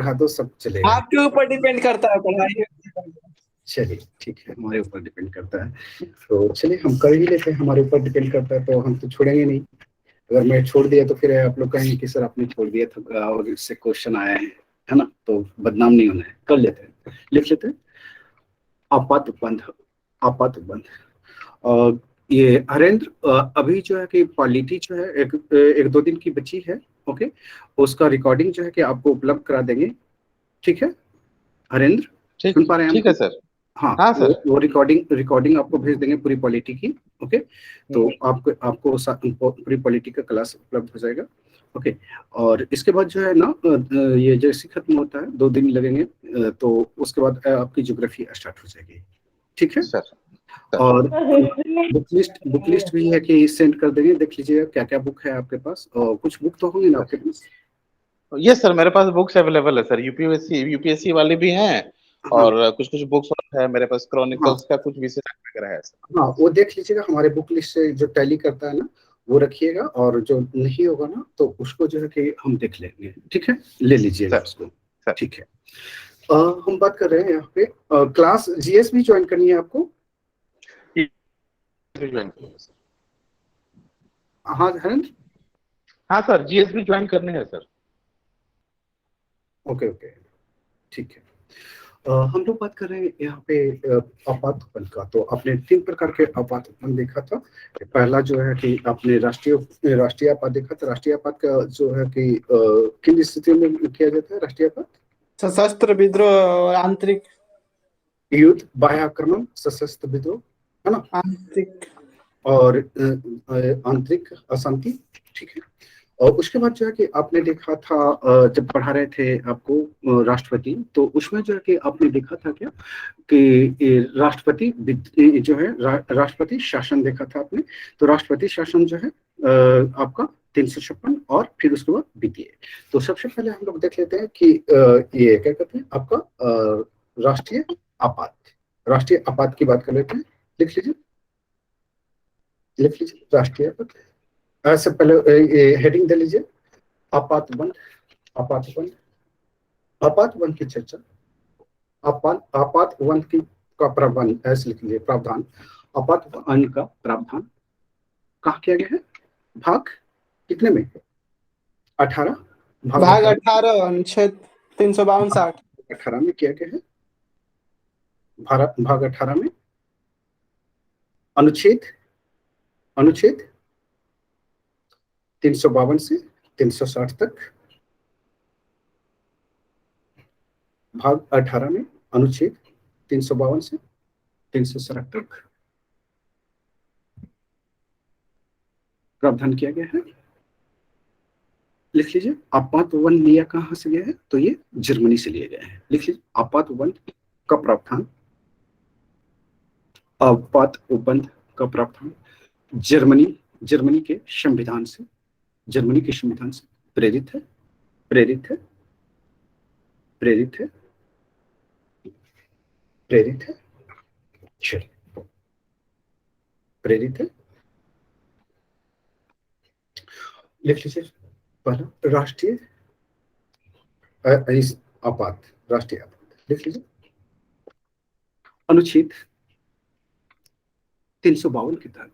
हाँ तो सब चलेगा। आपके ऊपर डिपेंड करता है पढ़ाई। चलिए ठीक है, हमारे ऊपर डिपेंड करता है, तो चलिए हम कर ही लेते हैं। हमारे ऊपर डिपेंड करता है तो हम तो छोड़ेंगे नहीं। अगर मैं छोड़ दिया तो फिर आप लोग कहेंगे कि सर आपने छोड़ दिया था और इससे क्वेश्चन आया है ना, तो बदनाम नहीं होना है। कर लेते हैं, लिख लेते हैं। आपात उपबंध, आपात उपबंध। ये हरेंद्र, अभी जो है कि पॉलिटी जो है एक एक दो दिन की बची है। ओके, उसका रिकॉर्डिंग जो है कि आपको उपलब्ध करा देंगे। ठीक है हरेंद्र, ठीक सुन पा रहे हैं ठीक है हमको? सर। हाँ, हाँ सर। वो रिकॉर्डिंग आपको भेज देंगे पूरी पॉलिटी की। ओके, तो आपको आपको पूरी पॉलिटी का क्लास उपलब्ध हो जाएगा। ओके, और इसके बाद जो है ना ये जैसे खत्म होता है 2 दिन लगेंगे, तो उसके बाद आपकी ज्योग्राफी स्टार्ट हो जाएगी। ठीक है, सर और बुक लिस्ट भी है कि सेंड कर देंगे, देख लीजिएगा क्या क्या बुक है आपके पास, और कुछ बुक तो होंगी ना आपके पास। यस सर, मेरे पास बुक्स अवेलेबल है सर, यूपीएससी वाले भी हैं, हाँ और कुछ कुछ बुक्स है मेरे पास, हाँ क्रॉनिकल्स का कुछ विषय वगैरह है सर। हाँ, वो देख लीजिएगा, हमारे बुक लिस्ट से जो टैली करता है ना वो रखिएगा, और जो नहीं होगा ना तो उसको जो है कि हम देख लेंगे। ठीक है, ले लीजिएगा सर उसको। सर ठीक है, हम बात कर रहे हैं यहाँ पे क्लास जीएस भी ज्वाइन करनी है आपको। हाँ हरेंद्र। हाँ सर, जीएसबी ज्वाइन करने हैं सर। ओके ओके, ठीक है। हम लोग बात कर रहे हैं यहाँ पे आपातपन का। तो आपने 3 प्रकार के आपातपन देखा था। पहला जो है कि आपने राष्ट्रीय आपात देखा था। राष्ट्रीय आपात का जो है कि किन स्थितियों में किया जाता है राष्ट्रीय आपात? सशस्त्र विद्रोह और आंतरिक युद्ध, बाह्य आक्रमण, सशस्त्र विद्रोह, है ना, आंतरिक और आंतरिक अशांति। ठीक है, और उसके बाद जो है कि आपने देखा था जब पढ़ा रहे थे आपको राष्ट्रपति, तो उसमें जो है कि आपने देखा था क्या कि राष्ट्रपति जो है राष्ट्रपति शासन देखा था आपने। तो राष्ट्रपति शासन जो है आपका 356, और फिर उसके बाद वित्तीय। तो सबसे पहले हम लोग देख लेते हैं कि ये क्या कहते हैं आपका राष्ट्रीय आपात। राष्ट्रीय आपात की बात कर लेते हैं, लिख लीजिए, लिख लीजिए राष्ट्रीय आपात। सबसे पहले हेडिंग दे लीजिए, आपात बंद, आपात बंद, आपात बंद की चर्चा। आपात वन की का प्रावधान ऐसे लिख लीजिए, प्रावधान। आपात वन का प्रावधान कहाँ किया गया है? भाग कितने में? 18, भाग 18 अनुच्छेद 352-60 18 में किया गया है। भाग 18 में अनुच्छेद अनुच्छेद 352 से 360 तक। भाग 18 में अनुच्छेद 352 से 360 तक प्रावधान किया गया है। लिख लीजिए, आपात वन लिया कहां से गया है? तो ये जर्मनी से लिए गए हैं। लिख लीजिए, आपात वन का प्रावधान, आपात उपबंध का प्रावधान जर्मनी जर्मनी के संविधान से, जर्मनी के संविधान से प्रेरित है, प्रेरित है, प्रेरित है, प्रेरित है, चलिए, प्रेरित है। लिख लीजिए, पहला राष्ट्रीय आपात, राष्ट्रीय आपात लिख लीजिए, अनुच्छेद 352 के तहत,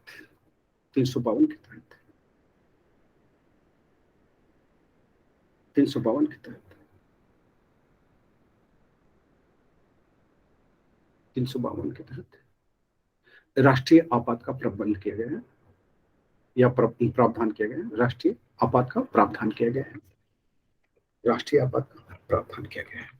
352 के तहत, 352 के तहत, 352 के तहत राष्ट्रीय आपात का प्रबंध किया गया है, या प्रावधान किया गया है। राष्ट्रीय आपात का प्रावधान किया गया है, राष्ट्रीय आपात का प्रावधान किया गया है।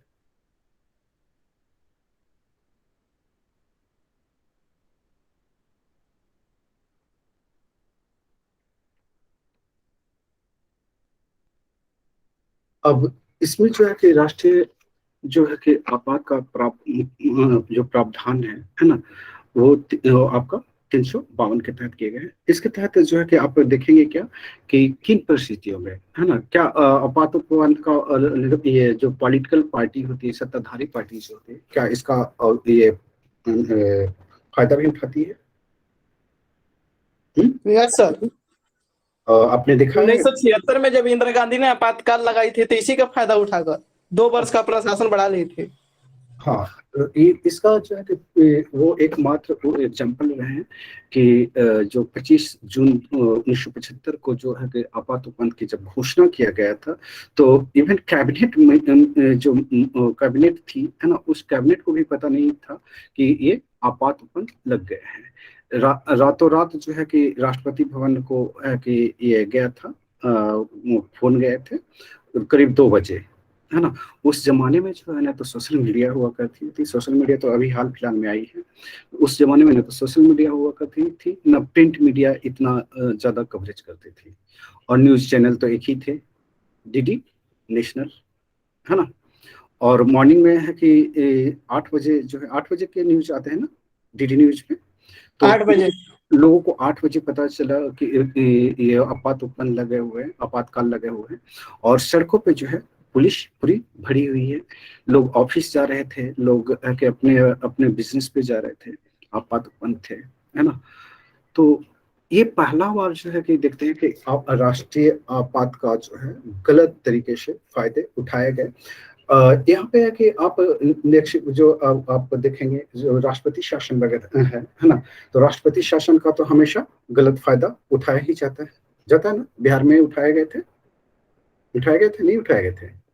अब इसमें जो है कि राष्ट्रीय जो है कि आपात का जो प्रावधान है ना, वो आपका 352 के तहत किए गए हैं। इसके तहत जो है कि आप देखेंगे क्या कि किन परिस्थितियों में, है ना, क्या आपातवान का ये जो पॉलिटिकल पार्टी होती है, सत्ताधारी पार्टी जो होती है, क्या इसका ये फायदा भी उठाती है? Yes sir. आपने देखा है 1976 में जब इंदिरा गांधी ने आपातकाल लगाई थी तो इसी का फायदा उठाकर 2 वर्ष का प्रशासन बढ़ा ली थी। हाँ, इसका जो है कि वो एकमात्र वो एग्जाम्पल रहे हैं कि जो 25 जून 1975 को जो है कि आपातोपंथ की जब घोषणा किया गया था, तो इवन कैबिनेट में जो कैबिनेट थी है ना, उस कैबिनेट को भी पता नहीं था कि ये आपातोपंथ लग गए हैं। रातों रात जो है कि राष्ट्रपति भवन को है कि ये गया था, फोन गए थे करीब 2 बजे, है ना। उस जमाने में जो है ना तो सोशल मीडिया हुआ करती थी, सोशल मीडिया तो अभी हाल फिलहाल में आई है। उस जमाने में ना तो सोशल मीडिया हुआ करती थी ना, प्रिंट मीडिया इतना ज्यादा कवरेज करती थी, और न्यूज चैनल तो एक ही थे, डीडी नेशनल, है ना। और मॉर्निंग में है कि 8 बजे जो है, 8 बजे के न्यूज आते हैं ना डीडी न्यूज में, तो 8 बजे लोगों को 8 बजे पता चला कि ये आपातोपन लगे हुए हैं, आपातकाल लगे हुए हैं, और सड़कों पे जो है पुलिस पूरी भरी हुई है। लोग ऑफिस जा रहे थे, लोग के अपने अपने बिजनेस पे जा रहे थे, आपातोपन थे, है ना। तो ये पहला बार जो है कि देखते हैं कि राष्ट्रीय आपात का जो है गलत तरीके से फायदे उठाए गए। यहाँ पे है कि आप नेक्स्ट जो आप देखेंगे जो राष्ट्रपति शासन वगैरह है ना, तो राष्ट्रपति शासन का तो हमेशा गलत फायदा उठाया ही जाता है ना। बिहार में उठाए गए थे, नहीं उठाए गए थे,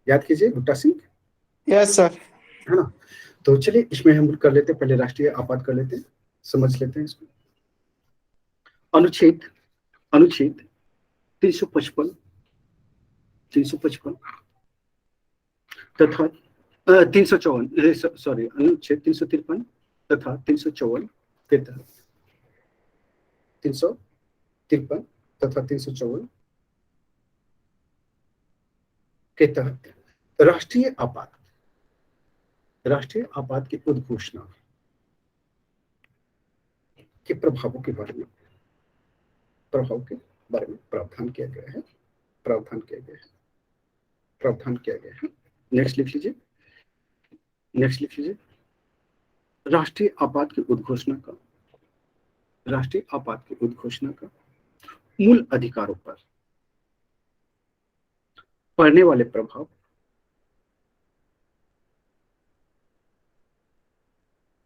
याद कीजिए भुट्टा सिंह, यस सर। है ना। तो चलिए इसमें हम कर लेते हैं, पहले राष्ट्रीय आपात कर लेते हैं, समझ लेते हैं इसको। अनुच्छेद अनुच्छेद 355 तथा 354, सॉरी, अनुच्छेद 353 तथा 354 के तहत 353 तथा 354 के तहत राष्ट्रीय आपात की उद्घोषणा के प्रभावों के बारे में प्रावधान किया गया है। नेक्स्ट लिख लीजिए, राष्ट्रीय आपात की उद्घोषणा का मूल अधिकारों पर पड़ने वाले प्रभाव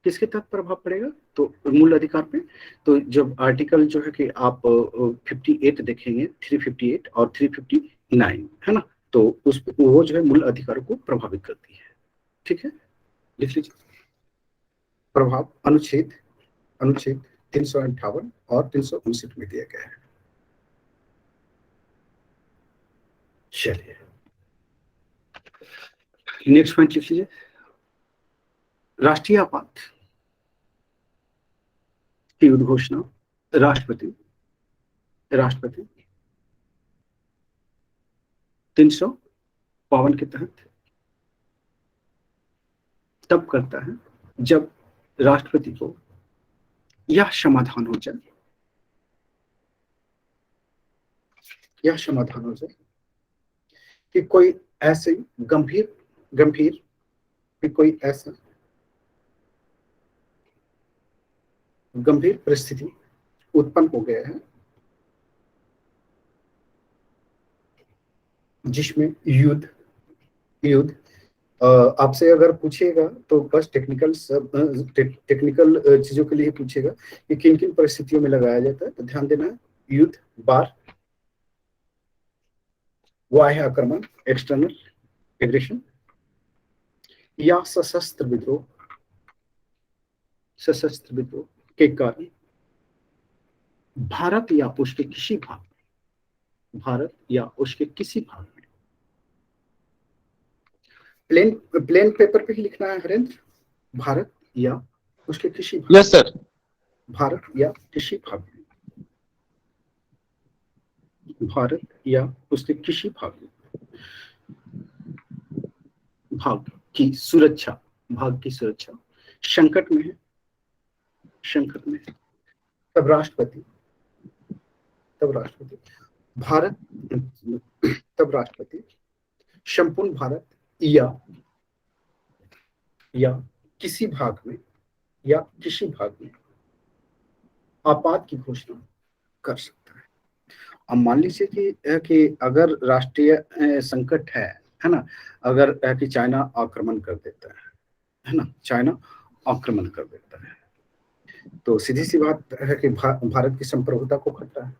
किसके तहत प्रभाव पड़ेगा, तो मूल अधिकार पे। तो जब आर्टिकल जो है कि आप 58 देखेंगे, 358 और 359, है ना, तो उस वो जो है मूल अधिकारों को प्रभावित करती है। ठीक है, लिख लीजिए। प्रभाव अनुच्छेद 358 और 359 में दिया गया है। चलिए नेक्स्ट पॉइंट लिख लीजिए। राष्ट्रीय आपात की उद्घोषणा राष्ट्रपति 352 के तहत तब करता है जब राष्ट्रपति को यह समाधान हो जाए कि कोई ऐसे गंभीर परिस्थिति उत्पन्न हो गया है जिसमें युद्ध आपसे अगर पूछेगा तो बस टेक्निकल चीजों के लिए पूछेगा कि किन किन परिस्थितियों में लगाया जाता है, तो ध्यान देना है। युद्ध, बार, बाह्य आक्रमण, एक्सटर्नल एग्रेशन, या सशस्त्र विद्रोह के कारण भारत या उसके किसी भाग में प्लेन पेपर पे ही लिखना है हरेंद्र, भारत या उसके किसी भाग, यस सर, भारत या किसी भाग में भाग की सुरक्षा संकट में है, तब राष्ट्रपति संपूर्ण भारत या किसी भाग में आपात की घोषणा कर सकता है। अब मान लीजिए कि अगर राष्ट्रीय संकट है है ना, अगर कि चाइना आक्रमण कर देता है ना, चाइना आक्रमण कर देता है, तो सीधी सी बात है कि भारत की संप्रभुता को खतरा है,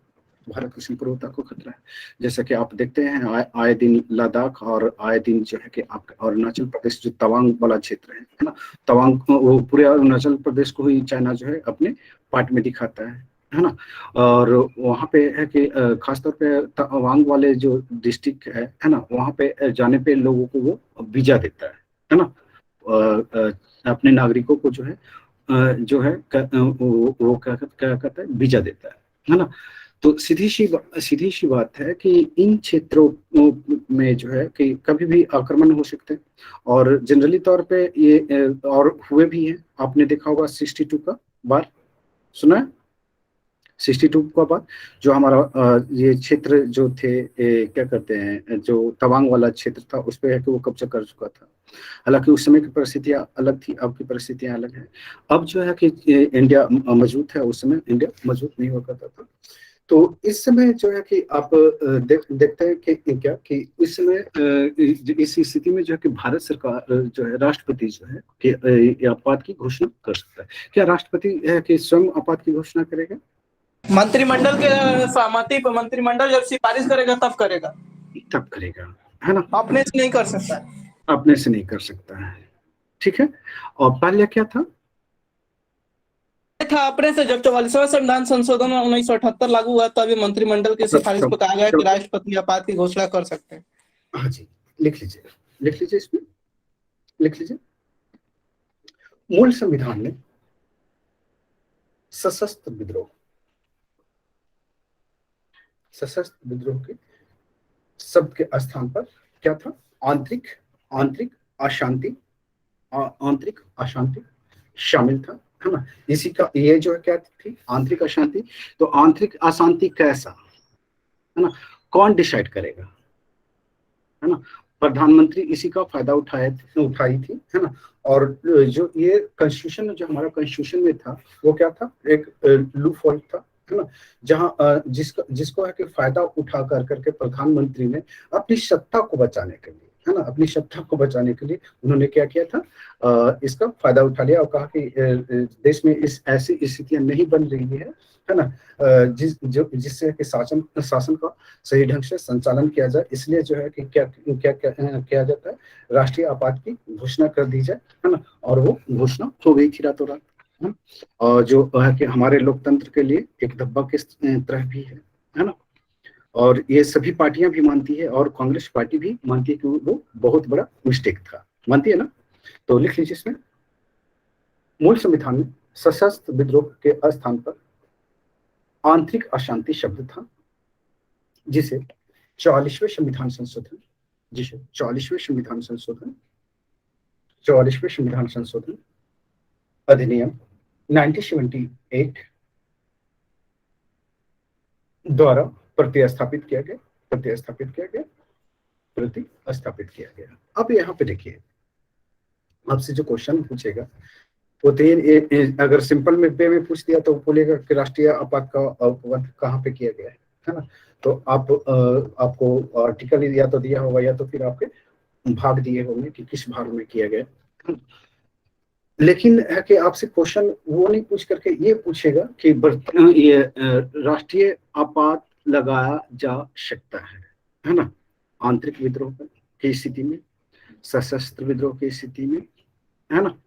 भारत की संप्रभुता को खतरा है। जैसा कि आप देखते हैं आए दिन लद्दाख और आए दिन जो है कि आपका अरुणाचल प्रदेश जो तवांग वाला क्षेत्र है ना, तवांग वो पूरे अरुणाचल प्रदेश को ही चाइना जो है अपने पार्ट में दिखाता है ना। और वहाँ पे है कि खासतौर पे तवांग वाले जो डिस्ट्रिक्ट है ना, वहाँ पे जाने पे लोगों को वो वीजा देता है ना, अपने नागरिकों को जो है वो क्या कहता है, वीजा देता है ना। तो सीधी सी बात है कि इन क्षेत्रों में जो है कि कभी भी आक्रमण हो सकते हैं, और जनरली तौर पे ये और हुए भी हैं। आपने देखा होगा 62 का बार, सुना है 62 का बार, जो हमारा ये क्षेत्र जो थे क्या कहते हैं, जो तवांग वाला क्षेत्र था उस पे है कि वो कब्जा कर चुका था। हालांकि उस समय की परिस्थितियां अलग थी, अब की परिस्थितियां अलग हैं। अब जो है कि इंडिया मजबूत है, उस समय इंडिया मजबूत नहीं हुआ करता था। तो इस समय जो है कि आप देखते हैं कि क्या कि इस समय इस स्थिति में जो है कि भारत सरकार जो है, राष्ट्रपति जो है कि आपात की घोषणा कर सकता है। क्या राष्ट्रपति है कि स्वयं आपात की घोषणा करेगा? मंत्रिमंडल के सहमति पर मंत्रिमंडल जब सिफारिश करेगा तब करेगा, तब करेगा, है ना, अपने से नहीं कर सकता है। अपने से नहीं कर सकता है। ठीक है। और पहले क्या था? था अपने से जब 44वां संविधान संशोधन 1978 लागू हुआ तभी मंत्रिमंडल की सिफारिश पर कहा गया कि राष्ट्रपति आपात की घोषणा कर सकते हैं। हाँ जी, लिख लीजिए, लिख लीजिए, इसमें लिख लीजिए। मूल संविधान में सशस्त्र विद्रोह, सशस्त्र विद्रोह के शब्द के स्थान पर क्या था? आंतरिक आंतरिक अशांति, आंतरिक अशांति शामिल था, है ना। इसी का ये जो है क्या थी? आंतरिक अशांति। तो आंतरिक अशांति कैसा, है ना, कौन डिसाइड करेगा, है ना? प्रधानमंत्री इसी का फायदा उठाई थी, है ना। और जो ये कॉन्स्टिट्यूशन, जो हमारा कॉन्स्टिट्यूशन में था, वो क्या था? एक लूप होल था, है ना, जहां जिसको है कि फायदा उठा करके प्रधानमंत्री ने अपनी सत्ता को बचाने के लिए, है ना, अपनी सत्ता को बचाने के लिए उन्होंने क्या किया था? इसका फायदा उठा लिया और कहा कि देश में इस ऐसी स्थितियां नहीं बन रही है ना, जिससे कि शासन का सही ढंग से संचालन किया जाए, इसलिए जो है कि क्या क्या क्या किया जाता है? राष्ट्रीय आपात की घोषणा कर दी जाए, है ना। और वो घोषणा हो गई थी रातों रात। और जो है कि हमारे लोकतंत्र के लिए एक धब्बा के तरह भी है ना। और ये सभी पार्टियां भी मानती है, और कांग्रेस पार्टी भी मानती है कि वो बहुत बड़ा मिस्टेक था, मानती है ना। तो लिख लीजिए इसमें, मूल संविधान में सशस्त्र विद्रोह के स्थान पर आंतरिक अशांति शब्द था, जिसे 44वें संविधान संशोधन, जिसे 44वें संविधान संशोधन 44वें संविधान संशोधन अधिनियम 1978 द्वारा प्रतिस्थापित किया गया, प्रतिस्थापित किया गया, प्रतिस्थापित किया गया। अब यहाँ पे देखिए, आपसे जो क्वेश्चन पूछेगा वो तो अगर सिंपल में वे में पूछ दिया तो बोलेगा कि राष्ट्रीय आपात का उपबंध कहाँ पे किया गया है ना। तो आपको आर्टिकल या तो दिया होगा या तो फिर आपके भाग दिए होंगे कि किस भाग में किया गया। लेकिन है कि आपसे क्वेश्चन वो नहीं पूछ करके ये पूछेगा कि ये राष्ट्रीय आपात लगाया जा सकता है ना, आंतरिक विद्रोह की स्थिति में, सशस्त्र विद्रोह की स्थिति में, है ना।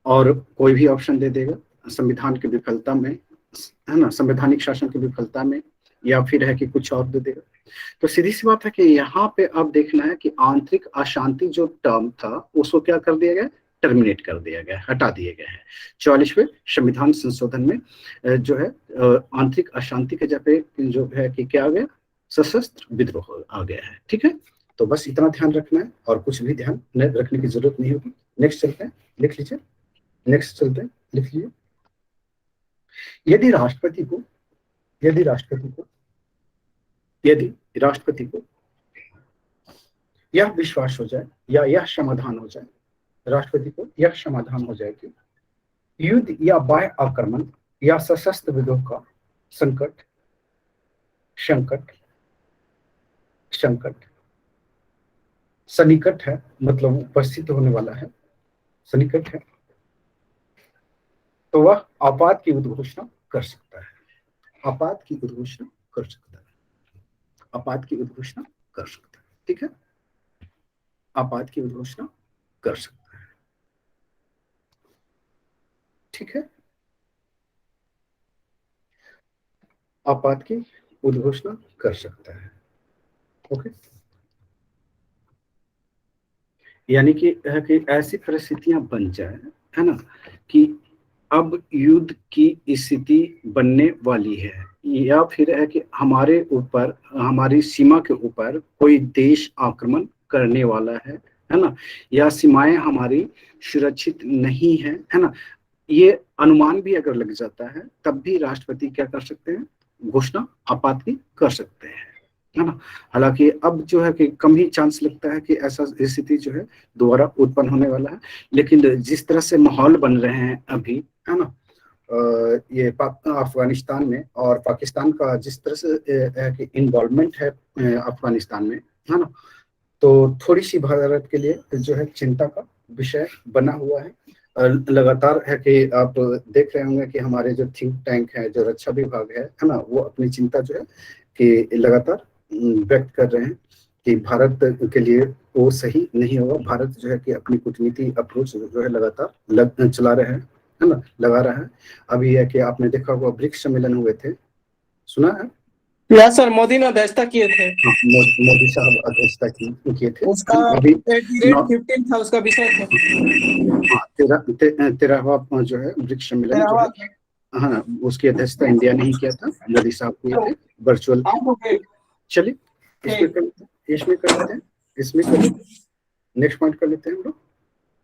और कोई भी ऑप्शन दे देगा, संविधान की विफलता में, है ना, संवैधानिक शासन की विफलता में, या फिर है कि कुछ और दे देगा। तो सीधी सी बात है कि यहाँ पे अब देखना है कि आंतरिक अशांति जो टर्म था उसको क्या कर दिया गया? टर्मिनेट कर दिया गया, हटा दिए गए हैं 44वें संविधान संशोधन में। जो है आंतरिक अशांति के जगह जो है कि क्या आ गया? सशस्त्र विद्रोह आ गया है। ठीक है, तो बस इतना ध्यान रखना है और कुछ भी ध्यान रखने की जरूरत नहीं होगी। नेक्स्ट चलते हैं, लिख लीजिए, नेक्स्ट चलते हैं, लिख लीजिए। यदि राष्ट्रपति को यदि राष्ट्रपति को यदि राष्ट्रपति को यह विश्वास हो जाए या यह समाधान हो जाए, राष्ट्रपति को यह समाधान हो जाए कि युद्ध या बाह्य आक्रमण या सशस्त्र विद्रोह का संकट संकट संकट सन्निकट है, मतलब उपस्थित होने वाला है, सन्निकट है, तो वह आपात की उद्घोषणा कर सकता है, आपात की उद्घोषणा कर सकता है, आपात की उद्घोषणा कर सकता है। ठीक है, आपात की उद्घोषणा कर सकता है। ठीक है, आपात की उद्घोषणा कर सकता है। ओके, यानी कि ऐसी परिस्थितियां बन जाए, है ना, कि अब युद्ध की स्थिति बनने वाली है, या फिर है कि हमारे ऊपर, हमारी सीमा के ऊपर कोई देश आक्रमण करने वाला है ना, या सीमाएं हमारी सुरक्षित नहीं है ना, ये अनुमान भी अगर लग जाता है, तब भी राष्ट्रपति क्या कर सकते हैं, घोषणा आपात की कर सकते हैं, है ना। हालांकि अब जो है कि कम ही चांस लगता है कि ऐसा स्थिति जो है दोबारा उत्पन्न होने वाला है, लेकिन जिस तरह से माहौल बन रहे हैं अभी, है ना, ये अफगानिस्तान में और पाकिस्तान का जिस तरह से इन्वॉल्वमेंट है अफगानिस्तान में, है ना, तो थोड़ी सी भारत के लिए जो है चिंता का विषय बना हुआ है। लगातार है कि आप देख रहे होंगे कि हमारे जो थिंक टैंक है, जो रक्षा विभाग है ना, वो अपनी चिंता जो है कि लगातार व्यक्त कर रहे हैं कि भारत के लिए वो सही नहीं होगा। भारत जो है कि अपनी कूटनीति अप्रोच जो है लगातार चला रहे हैं, है ना, लगा रहा है। अभी है कि आपने देखा होगा ब्रिक्स सम्मेलन हुए थे, सुना है? या सर, मोदी ने अध्यक्षता किए थे। हाँ, मोदी साहब अध्यक्षता किए थे। उसका अभी 15 था, उसका विषय था। हाँ, 13वां जो है ब्रिक्स सम्मेलन जो है, हाँ, उसकी अध्यक्षता इंडिया ने ही किया था, मोदी साहब किए थे वर्चुअल। चलिए इसमें कर लेते हैं, इसमें कर लेते हैं, इसमें कर लेते हैं, नेक्स्ट पॉइंट कर लेते हैं हम लोग।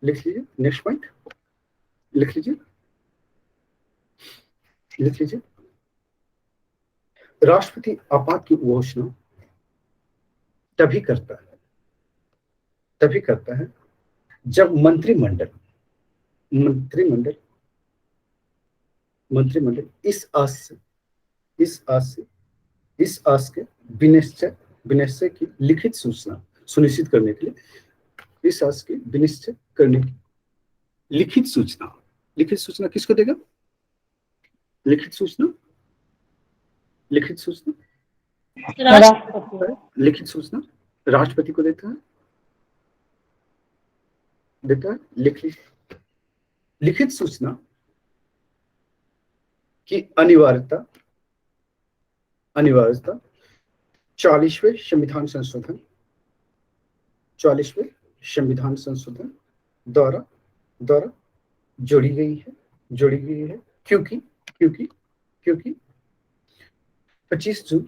लिख लीजिए, नेक्स्ट पॉइंट लिख लीजिए, लिख लीजिए। राष्ट्रपति आपात की घोषणा तभी करता है जब मंत्रिमंडल इस आस के विनिश्चय की लिखित सूचना सुनिश्चित करने के लिए, इस आस के विनिश्चय करने की लिखित सूचना किसको देगा? लिखित सूचना लिखित सूचना राष्ट्रपति को देता है। लिखित सूचना की अनिवार्यता 40वें संविधान संशोधन द्वारा जोड़ी गई है, क्योंकि 25 जून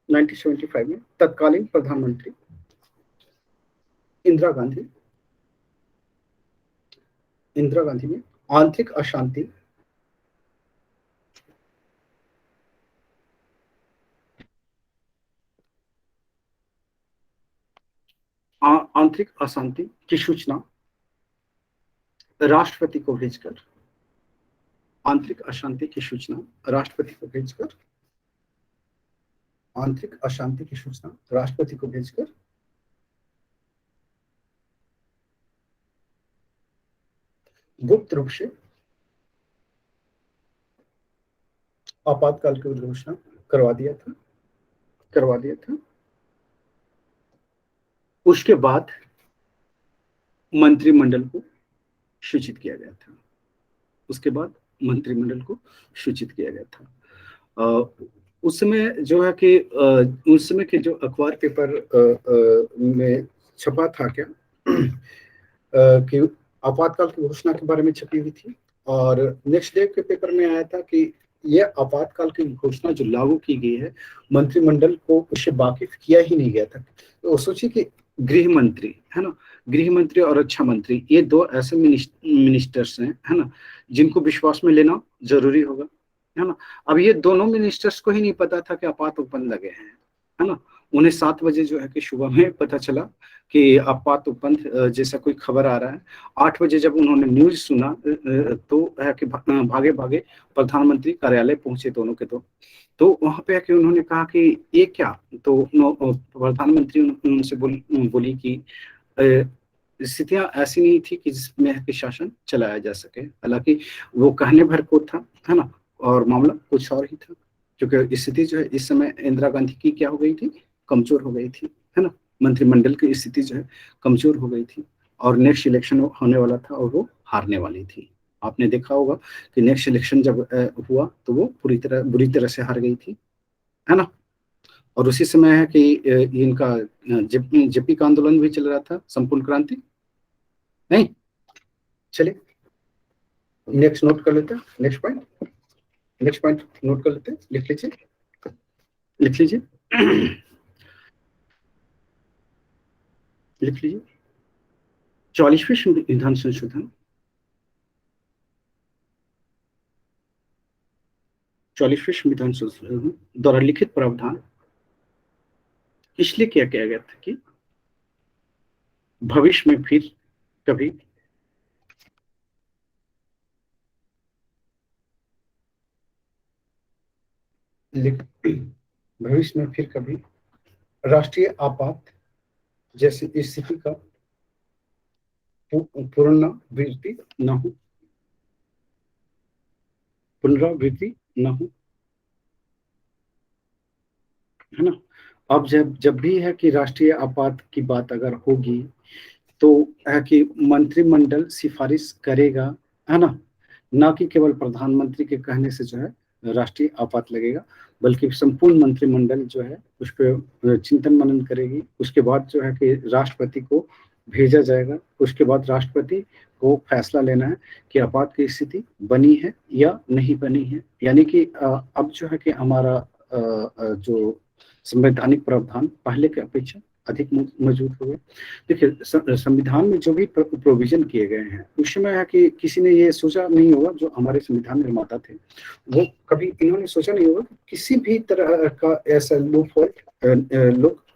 1975 में तत्कालीन प्रधानमंत्री इंदिरा गांधी ने आंतरिक अशांति की सूचना राष्ट्रपति को भेजकर आंतरिक अशांति की सूचना राष्ट्रपति को भेजकर गुप्त रूप से आपातकाल की घोषणा करवा दिया था। उसके बाद मंत्रिमंडल को सूचित किया गया था। उस समय जो है कि उस समय के जो अखबार पेपर में छपा था क्या कि आपातकाल की घोषणा के बारे में छपी हुई थी, और नेक्स्ट डे के पेपर में आया था कि यह आपातकाल की घोषणा जो लागू की गई है, मंत्रिमंडल को उससे वाकिफ किया ही नहीं गया था। तो सोचिए कि गृह मंत्री, है ना, गृह मंत्री और रक्षा मंत्री, ये दो ऐसे मिनिस्टर्स हैं, है ना, जिनको विश्वास में लेना जरूरी होगा, है ना। अब ये दोनों मिनिस्टर्स को ही नहीं पता था कि आपात उपबंध लगे हैं, है ना। उन्हें 7 बजे जो है कि सुबह में पता चला कि आपात उपंथ जैसा कोई खबर आ रहा है। 8 बजे जब उन्होंने न्यूज सुना तो है कि भागे भागे प्रधानमंत्री कार्यालय पहुंचे दोनों के दो। तो वहां पे है कि उन्होंने कहा कि ये क्या, तो प्रधानमंत्री उनसे बोली कि स्थितियां ऐसी नहीं थी कि जिसमें है कि शासन चलाया जा सके। हालांकि वो कहने भर को था, है ना, और मामला कुछ और ही था, क्योंकि स्थिति जो है इस समय इंदिरा गांधी की क्या हो गई थी, कमजोर हो गई थी, है ना। मंत्रिमंडल की स्थिति जो है कमजोर हो गई थी और नेक्स्ट इलेक्शन होने वाला था और वो हारने वाली थी। आपने देखा होगा कि नेक्स्ट इलेक्शन जब हुआ तो वो बुरी तरह से हार गई थी, है ना। और उसी समय है कि इनका जेपी का आंदोलन भी चल रहा था, संपूर्ण क्रांति नहीं। चलिए नेक्स्ट नोट कर लेते हैं, नेक्स्ट पॉइंट नोट कर लेते हैं, लिख लीजिए लिख लीजिए 44वें संविधान संशोधन 44वें संविधान संशोधन द्वारा लिखित प्रावधान इसलिए क्या किया गया था कि भविष्य में फिर कभी भविष्य में फिर कभी राष्ट्रीय आपात जैसी स्थिति का पुनरावृत्ति न हो, है ना। अब जब भी है कि राष्ट्रीय आपात की बात अगर होगी तो है कि मंत्रिमंडल सिफारिश करेगा, है ना, ना कि केवल प्रधानमंत्री के कहने से जो है राष्ट्रीय आपात लगेगा, बल्कि संपूर्ण मंत्रिमंडल जो है उस पर चिंतन मनन करेगी। उसके बाद जो है कि राष्ट्रपति को भेजा जाएगा। उसके बाद राष्ट्रपति को फैसला लेना है कि आपात की स्थिति बनी है या नहीं बनी है। यानी कि अब जो है कि हमारा जो संवैधानिक प्रावधान पहले के अपेक्षा अधिक मजबूत हो गए। देखिए संविधान में जो भी प्रोविजन किए गए हैं उस समय है कि किसी ने ये सोचा नहीं होगा, जो हमारे संविधान निर्माता थे वो कभी इन्होंने सोचा नहीं होगा कि किसी भी तरह का ऐसा लोग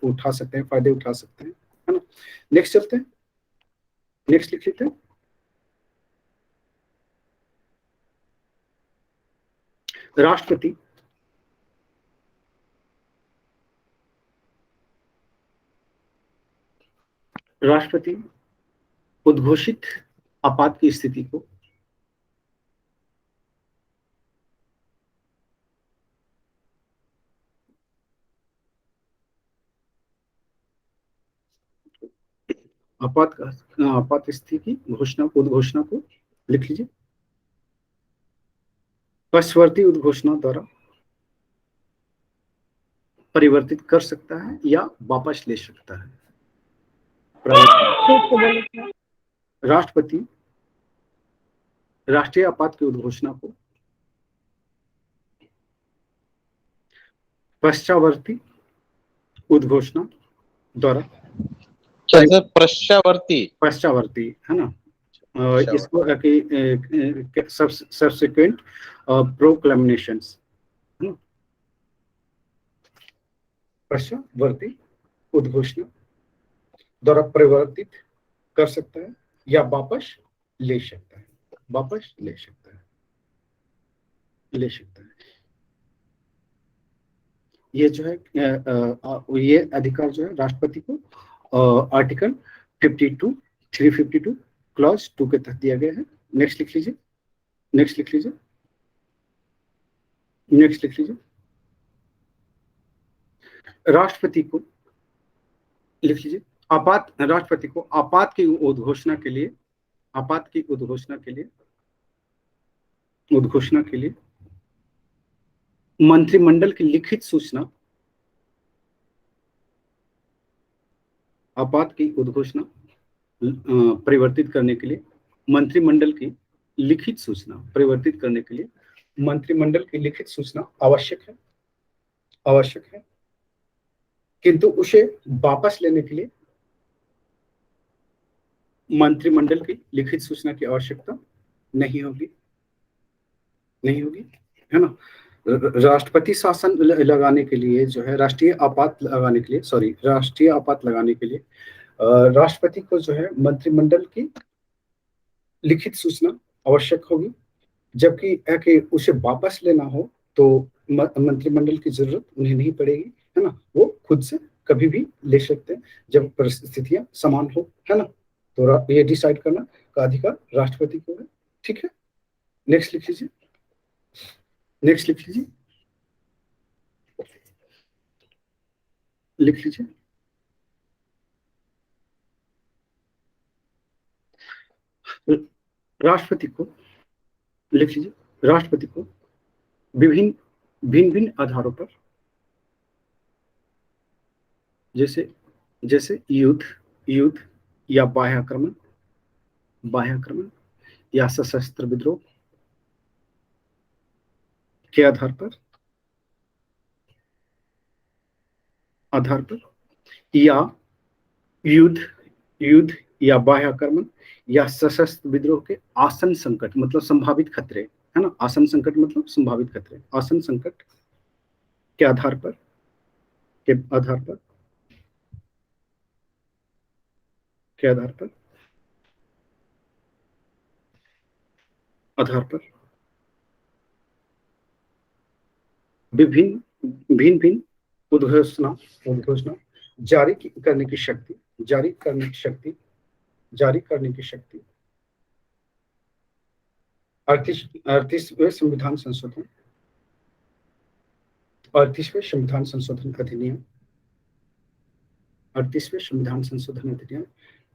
उठा सकते हैं, फायदे उठा सकते हैं, है ना। नेक्स्ट चलते हैं, नेक्स्ट लिख लेते हैं। राष्ट्रपति उद्घोषित आपात की स्थिति को आपात स्थिति की उद्घोषणा को लिख लीजिए पक्षवर्ती उद्घोषणा द्वारा परिवर्तित कर सकता है या वापस ले सकता है। राष्ट्रपति राष्ट्रीय आपात की उद्घोषणा को पश्चावर्ती उद्घोषणा द्वारा पश्चावर्ती, है ना, इसको सब्सिक्वेंट प्रोक्लेमेशंस, पश्चावर्ती उद्घोषणा द्वारा परिवर्तित कर सकता है या वापस ले सकता है, ले सकता है। ये जो है ये अधिकार जो है राष्ट्रपति को आर्टिकल 52 352 क्लॉज 2 के तहत दिया गया है। नेक्स्ट लिख लीजिए राष्ट्रपति को लिख लीजिए राष्ट्रपति को आपात की उद्घोषणा के लिए मंत्रिमंडल की लिखित सूचना आपात की उद्घोषणा परिवर्तित करने के लिए मंत्रिमंडल की लिखित सूचना परिवर्तित करने के लिए मंत्रिमंडल की लिखित सूचना आवश्यक है, किंतु उसे वापस लेने के लिए मंत्रिमंडल की लिखित सूचना की आवश्यकता नहीं होगी, है ना। राष्ट्रपति शासन लगाने के लिए जो है राष्ट्रीय आपात लगाने के लिए राष्ट्रीय आपात लगाने के लिए राष्ट्रपति को जो है मंत्रिमंडल की लिखित सूचना आवश्यक होगी, जबकि कि उसे वापस लेना हो तो मंत्रिमंडल की जरूरत उन्हें नहीं पड़ेगी, है ना। वो खुद से कभी भी ले सकते हैं जब परिस्थितियां समान हो, है ना। तो ये डिसाइड करना का अधिकार राष्ट्रपति को है, ठीक है। नेक्स्ट लिख लीजिए, नेक्स्ट लिख लीजिए, लिख लीजिए। राष्ट्रपति को लिख लीजिए, राष्ट्रपति को विभिन्न भिन्न भिन्न आधारों पर जैसे जैसे युद्ध या बाह्य आक्रमण या सशस्त्र विद्रोह के आधार पर या युद्ध या बाह्य आक्रमण या सशस्त्र विद्रोह के आसन संकट मतलब संभावित खतरे, है ना। आसन संकट मतलब संभावित खतरे, आसन संकट के आधार पर भिन्न उद्घोषणा जारी करने की शक्ति 38वें संविधान संशोधन 38वें संविधान संशोधन अधिनियम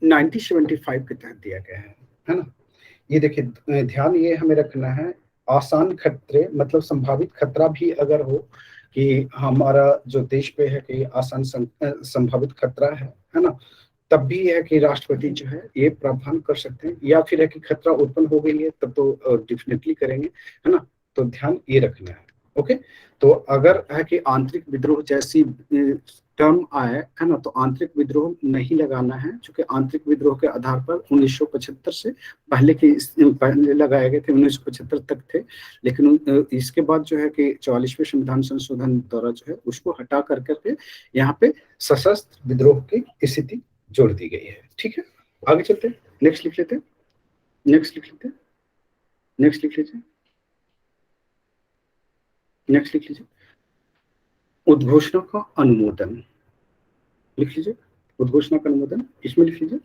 1975 के तहत दिया गया है ना। ये देखिए ध्यान ये हमें रखना है, आसान खतरे मतलब संभावित खतरा भी अगर हो कि हमारा जो देश पे है कि आसान संभावित खतरा है ना, तब भी है कि राष्ट्रपति जो है ये प्रावधान कर सकते हैं, या फिर है कि खतरा उत्पन्न हो गई है तब तो डेफिनेटली करेंगे, है ना। तो ध्यान ये रखना है, ओके। तो अगर है कि आंतरिक विद्रोह जैसी टर्म आए, है ना, तो आंतरिक विद्रोह नहीं लगाना है, क्योंकि आंतरिक विद्रोह के आधार पर 1975 से पहले लगाए गए थे, 1975 तक थे, लेकिन इसके बाद जो है कि 44वें संविधान संशोधन द्वारा जो है उसको हटा करके यहाँ पे सशस्त्र विद्रोह की स्थिति जोड़ दी गई है, ठीक है। आगे चलते हैं, नेक्स्ट लिख लेते हैं, नेक्स्ट लिख लीजिए। उद्घोषणा का अनुमोदन लिख लीजिए, उद्घोषणा का अनुमोदन इसमें लिख लीजिए।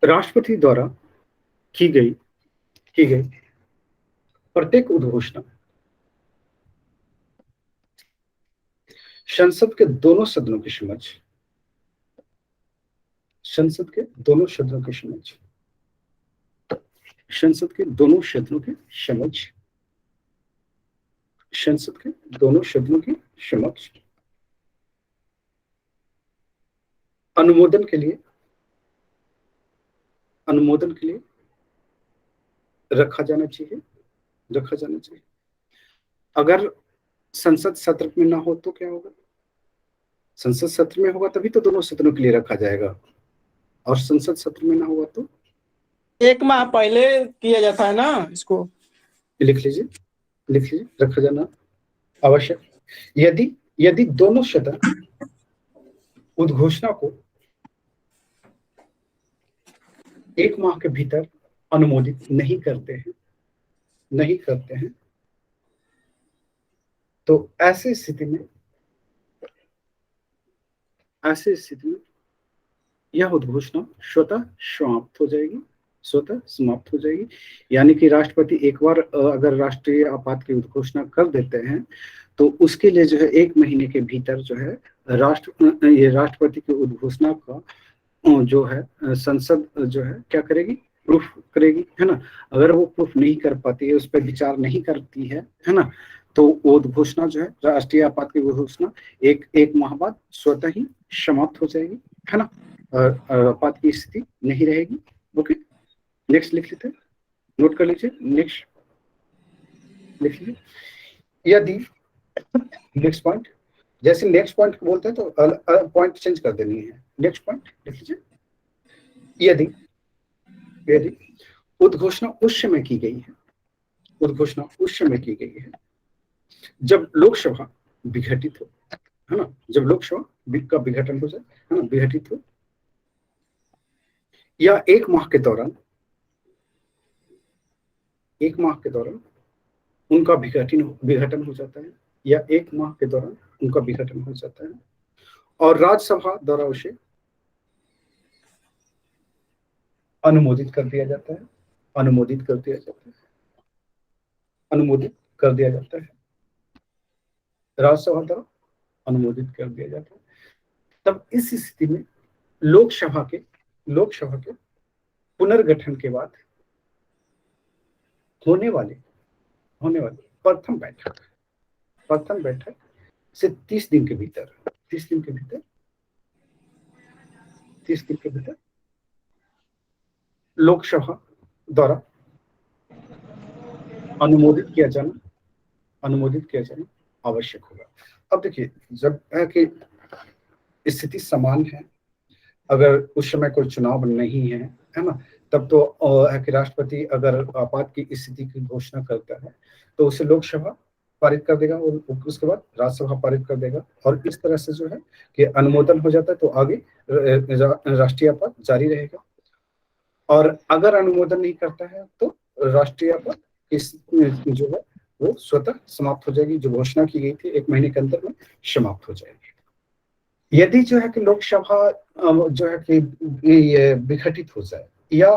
राष्ट्रपति द्वारा की गई प्रत्येक उद्घोषणा संसद के दोनों सदनों के समक्ष संसद के दोनों सदनों के समक्ष अनुमोदन के लिए रखा जाना चाहिए। अगर संसद सत्र में ना हो तो क्या होगा? संसद सत्र में होगा तभी तो दोनों सदनों के लिए रखा जाएगा, और संसद सत्र में ना होगा तो 1 माह पहले किया जाता है ना। इसको लिख लीजिए, रखा जाना आवश्यक। यदि दोनों सदन उद्घोषणा को 1 माह के भीतर अनुमोदित नहीं करते हैं तो ऐसी स्थिति में यह उद्घोषणा स्वतः समाप्त हो जाएगी। यानी कि राष्ट्रपति एक बार अगर राष्ट्रीय आपात की उद्घोषणा कर देते हैं तो उसके लिए जो है 1 महीने के भीतर जो है राष्ट्रपति की उद्घोषणा का जो है संसद जो है क्या करेगी, प्रूफ करेगी, है ना। अगर वो प्रूफ नहीं कर पाती है, उस पर विचार नहीं करती है ना, तो वो उद्घोषणा जो है राष्ट्रीय आपात की घोषणा एक माह बाद स्वतः ही समाप्त हो जाएगी, है ना, और आपात की स्थिति नहीं रहेगी। ओके, नेक्स्ट लिख लेते हैं, नोट कर लीजिए, नेक्स्ट लिख लीजिए। यदि नेक्स्ट पॉइंट, जैसे नेक्स्ट पॉइंट बोलते हैं तो पॉइंट चेंज कर देनी है। नेक्स्ट पॉइंट लिख लीजिए। यदि उद्घोषणा उस समय की गई है, उद्घोषणा उस समय की गई है जब लोकसभा विघटित हो, है ना, जब लोकसभा का विघटन हो जाए, है ना, विघटित हो, या एक माह के दौरान उनका विघटन हो जाता है, या एक माह के दौरान उनका विघटन हो जाता है और राज्यसभा द्वारा उसे अनुमोदित कर दिया जाता है, अनुमोदित कर दिया जाता है, अनुमोदित कर दिया जाता है, राज्यसभा द्वारा अनुमोदित कर दिया जाता है। तब इस स्थिति में लोकसभा के पुनर्गठन के बाद होने वाले प्रथम बैठक से 30 दिन के भीतर लोकसभा द्वारा अनुमोदित किया जाना आवश्यक होगा। अब देखिए, जब है कि स्थिति समान है, अगर उस समय कोई चुनाव नहीं है ना, तब तो है कि राष्ट्रपति अगर आपात की स्थिति की घोषणा करता है तो उसे लोकसभा पारित कर देगा और उसके बाद राज्यसभा पारित कर देगा, और इस तरह से जो है कि अनुमोदन हो जाता है तो आगे राष्ट्रीय आपात जारी रहेगा। और अगर अनुमोदन नहीं करता है तो राष्ट्रीय आपात जो है वो स्वतः समाप्त हो जाएगी, जो घोषणा की गई थी 1 महीने के अंदर में समाप्त हो जाएगी। यदि जो है कि लोकसभा जो है कि ये विघटित हो जाए या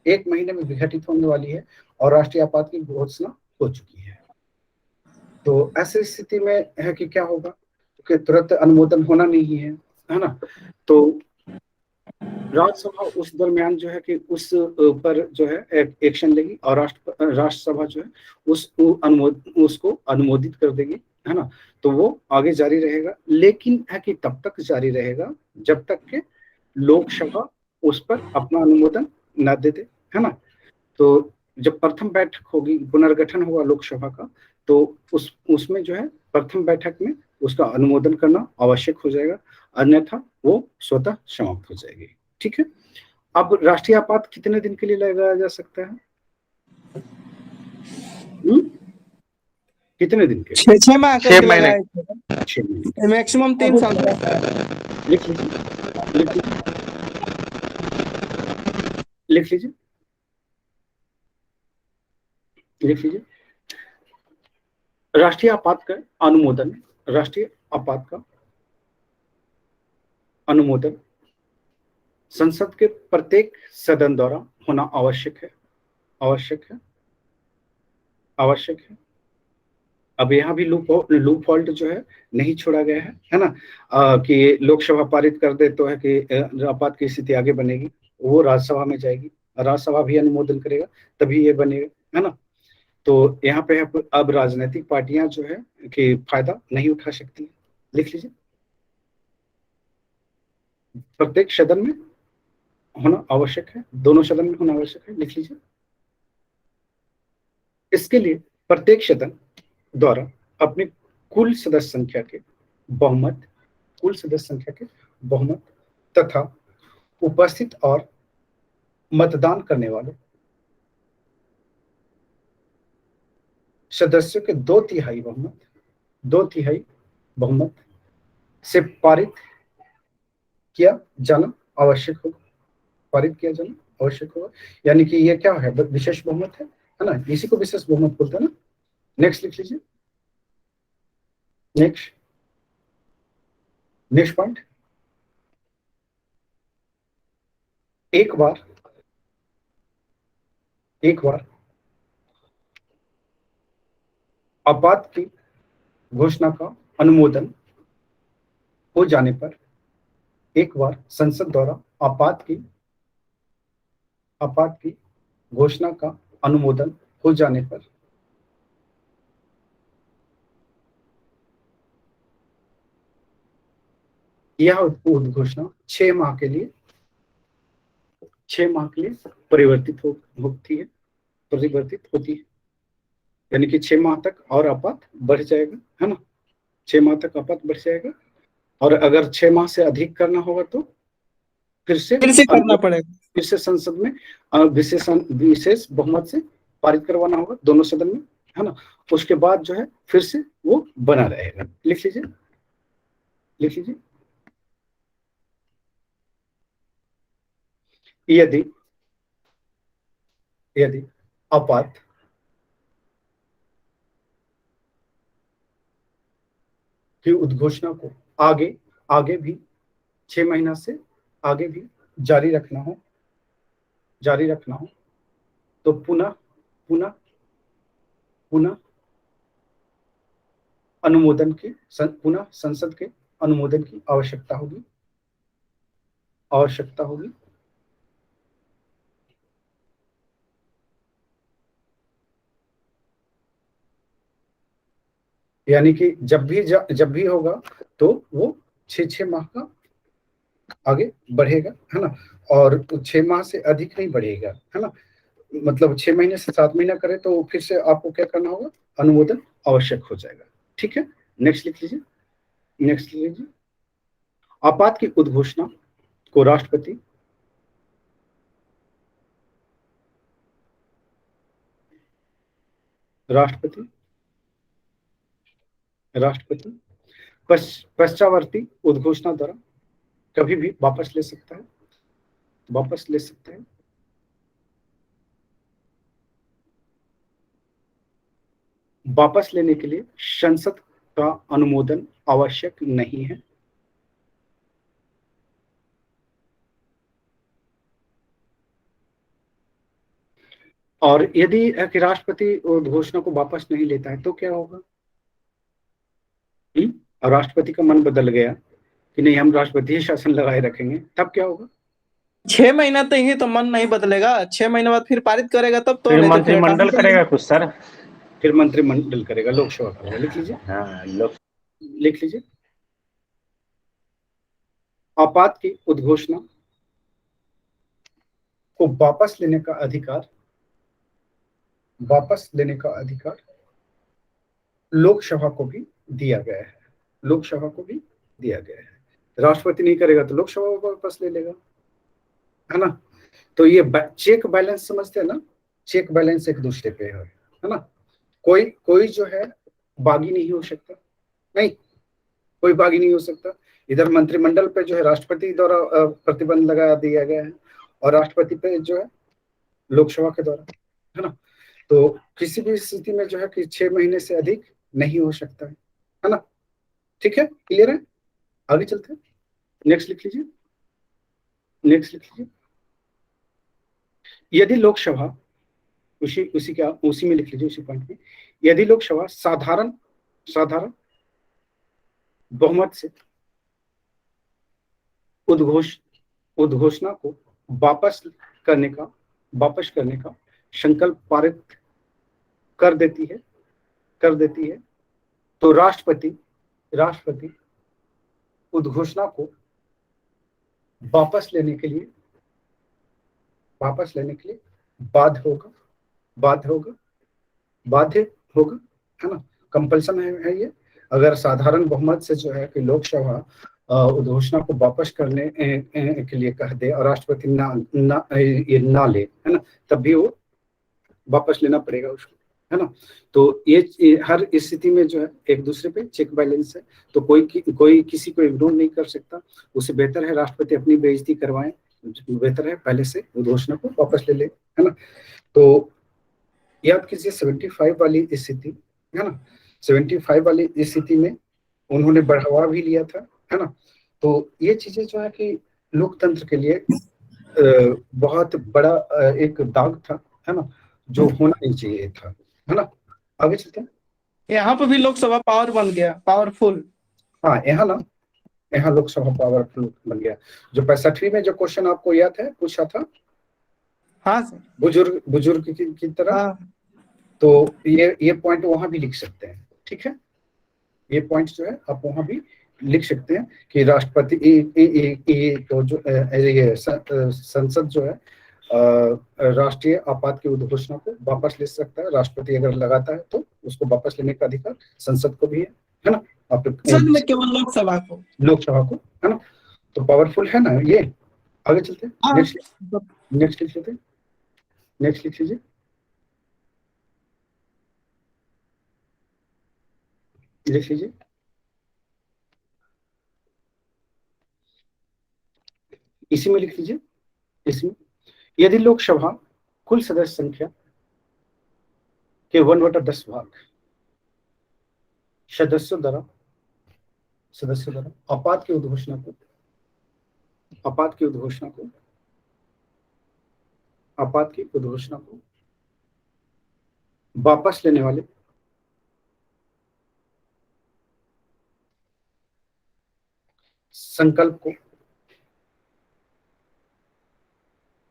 1 महीने में विघटित होने वाली है और राष्ट्रीय आपात की घोषणा हो चुकी है, तो ऐसी स्थिति में है कि क्या होगा कि तुरंत अनुमोदन होना नहीं है ना, तो राज्यसभा उस दरमियान जो है कि उस पर जो है एक्शन लेगी और राष्ट्रसभा जो है उसको अनुमोदित कर देगी, है ना, तो वो आगे जारी रहेगा। लेकिन है कि तब तक जारी रहेगा जब तक के लोकसभा उस पर अपना अनुमोदन न दे दे, है ना। तो जब प्रथम बैठक होगी, पुनर्गठन होगा लोकसभा का, तो उसमें जो है प्रथम बैठक में उसका अनुमोदन करना आवश्यक हो जाएगा, अन्यथा वो स्वतः समाप्त हो जाएगी। ठीक है। अब राष्ट्रीय आपात कितने दिन के लिए लगाया जा सकता है? कितने दिन के? 6 माह के 6 महीने। 6 महीने, मैक्सिमम 3 साल का। लिख लीजिए, लिख लीजिए। राष्ट्रीय आपात का अनुमोदन संसद के प्रत्येक सदन द्वारा होना आवश्यक है। अब यहाँ भी लूप होल्ड जो है नहीं छोड़ा गया है ना, कि लोकसभा पारित कर दे तो है कि आपात की स्थिति आगे बनेगी, वो राज्यसभा में जाएगी, राज्यसभा भी अनुमोदन करेगा तभी ये बनेगा, है ना। तो यहाँ पे अब राजनीतिक पार्टियां जो है कि फायदा नहीं उठा सकती। लिख लीजिए, प्रत्येक सदन में होना आवश्यक है, दोनों सदन में होना आवश्यक है। लिख लीजिए, इसके लिए प्रत्येक सदन द्वारा अपनी कुल सदस्य संख्या के बहुमत तथा उपस्थित और मतदान करने वाले सदस्यों के 2/3 बहुमत से पारित किया जाना आवश्यक होगा। यानी कि ये क्या है? विशेष बहुमत है ना, इसी को विशेष बहुमत बोलते हैं ना। नेक्स्ट लिख लीजिए, नेक्स्ट पॉइंट। एक बार आपात की घोषणा का अनुमोदन हो जाने पर, एक बार संसद द्वारा आपात की घोषणा का अनुमोदन हो जाने पर यह उद्घोषणा 6 माह के लिए परिवर्तित होती है। यानी कि 6 माह तक और आपात बढ़ जाएगा, है ना। 6 माह तक आपात बढ़ जाएगा, और अगर 6 माह से अधिक करना होगा तो फिर से करना पड़ेगा। फिर से संसद में विशेष बहुमत से पारित करवाना होगा दोनों सदन में, है ना। उसके बाद जो है फिर से वो बना रहेगा। लिख लीजिए, लिख लीजिए। यदि यदि आपात की उद्घोषणा को आगे आगे भी 6 महीना से आगे भी जारी रखना हो तो पुनः पुनः पुनः अनुमोदन की पुनः संसद के अनुमोदन की आवश्यकता होगी। यानी कि जब भी होगा तो वो 6 माह का आगे बढ़ेगा, है ना। और 6 माह से अधिक नहीं बढ़ेगा, है ना। मतलब 6 महीने से 7 महीना करे तो फिर से आपको क्या करना होगा, अनुमोदन आवश्यक हो जाएगा। ठीक है, नेक्स्ट लिख लीजिए, नेक्स्ट लीजिए। आपात की उद्घोषणा को राष्ट्रपति पश्चावर्ती उद्घोषणा द्वारा कभी भी वापस ले सकता है। वापस लेने के लिए संसद का अनुमोदन आवश्यक नहीं है। और यदि राष्ट्रपति घोषणा को वापस नहीं लेता है तो क्या होगा? और राष्ट्रपति का मन बदल गया कि नहीं, हम राष्ट्रपति शासन लगाए रखेंगे, तब क्या होगा? 6 महीना तक ही तो मन नहीं बदलेगा, 6 महीने बाद फिर पारित करेगा तब तो। फिर मंत्रिमंडल करेगा कुछ सर, फिर मंत्रिमंडल करेगा, लोकसभा करेगा। लिख लीजिए, हाँ लिख लीजिए। आपात की उद्घोषणा को वापस लेने का अधिकार लोकसभा को भी दिया गया है। राष्ट्रपति नहीं करेगा तो लोकसभा वापस ले लेगा, है ना। तो ये चेक बैलेंस समझते हैं ना, चेक बैलेंस एक दूसरे पे है ना। कोई जो है बागी नहीं हो सकता, नहीं, कोई बागी नहीं हो सकता। इधर मंत्रिमंडल पे जो है राष्ट्रपति द्वारा प्रतिबंध लगा दिया गया है और राष्ट्रपति पे जो है लोकसभा के द्वारा, है ना। तो किसी भी स्थिति में जो है कि 6 महीने से अधिक नहीं हो सकता है ना। ठीक है, क्लियर है? आगे चलते हैं, नेक्स्ट लिख लीजिए, यदि लोकसभा उसी में लिख लीजिए, उसी पॉइंट में, यदि लोकसभा साधारण बहुमत से उद्घोषणा को वापस करने का संकल्प पारित कर देती है तो राष्ट्रपति उद्घोषणा को वापस लेने के लिए बाध्य होगा, है ना। कंपल्सन है ये। अगर साधारण बहुमत से जो है कि लोकसभा उद्घोषणा को वापस करने के लिए कह दे और राष्ट्रपति ना ले, है ना, तब भी वो वापस लेना पड़ेगा उसको, है ना। तो ये हर स्थिति में जो है एक दूसरे पे चेक बैलेंस है। तो कोई किसी को इग्नोर नहीं कर सकता। उससे बेहतर है राष्ट्रपति अपनी बेइज्जती करवाएं, बेहतर है पहले से उद्घोषणा को वापस ले ले, है ना। तो याद कीजिए 75 वाली स्थिति, है ना, 75 वाली स्थिति में उन्होंने बढ़ावा भी लिया था, है ना। तो ये चीजें जो है कि लोकतंत्र के लिए बहुत बड़ा एक दाग था, है ना, जो होना नहीं चाहिए था, है ना। आगे चलते हैं। यहाँ पे भी लोकसभा पावर बन गया, पावरफुल। हाँ, यहाँ लोकसभा पावरफुल बन गया। जो 65वीं में जो क्वेश्चन आपको याद है पूछा था, हाँ सर, बुजुर्ग की तरह, हाँ। तो ये पॉइंट वहां भी लिख सकते हैं। ठीक है, ये पॉइंट जो है आप वहां भी लिख सकते हैं कि राष्ट्रपति जो संसद जो है राष्ट्रीय आपात की उद्घोषणा को वापस ले सकता है। राष्ट्रपति अगर लगाता है तो उसको वापस लेने का अधिकार संसद को भी है ना। संसद में केवल लोकसभा को, है ना। तो पावरफुल है ना ये। आगे चलते हैं। हाँ, नेक्स्ट लिख लेते हैं। नेक्स्ट लिख लीजिए। लिख लीजिए। इसी में लिख लीजिए। इसमें यदि लोकसभा कुल सदस्य संख्या के 1/10 भाग सदस्यों द्वारा आपात की उद्घोषणा को वापस लेने वाले संकल्प को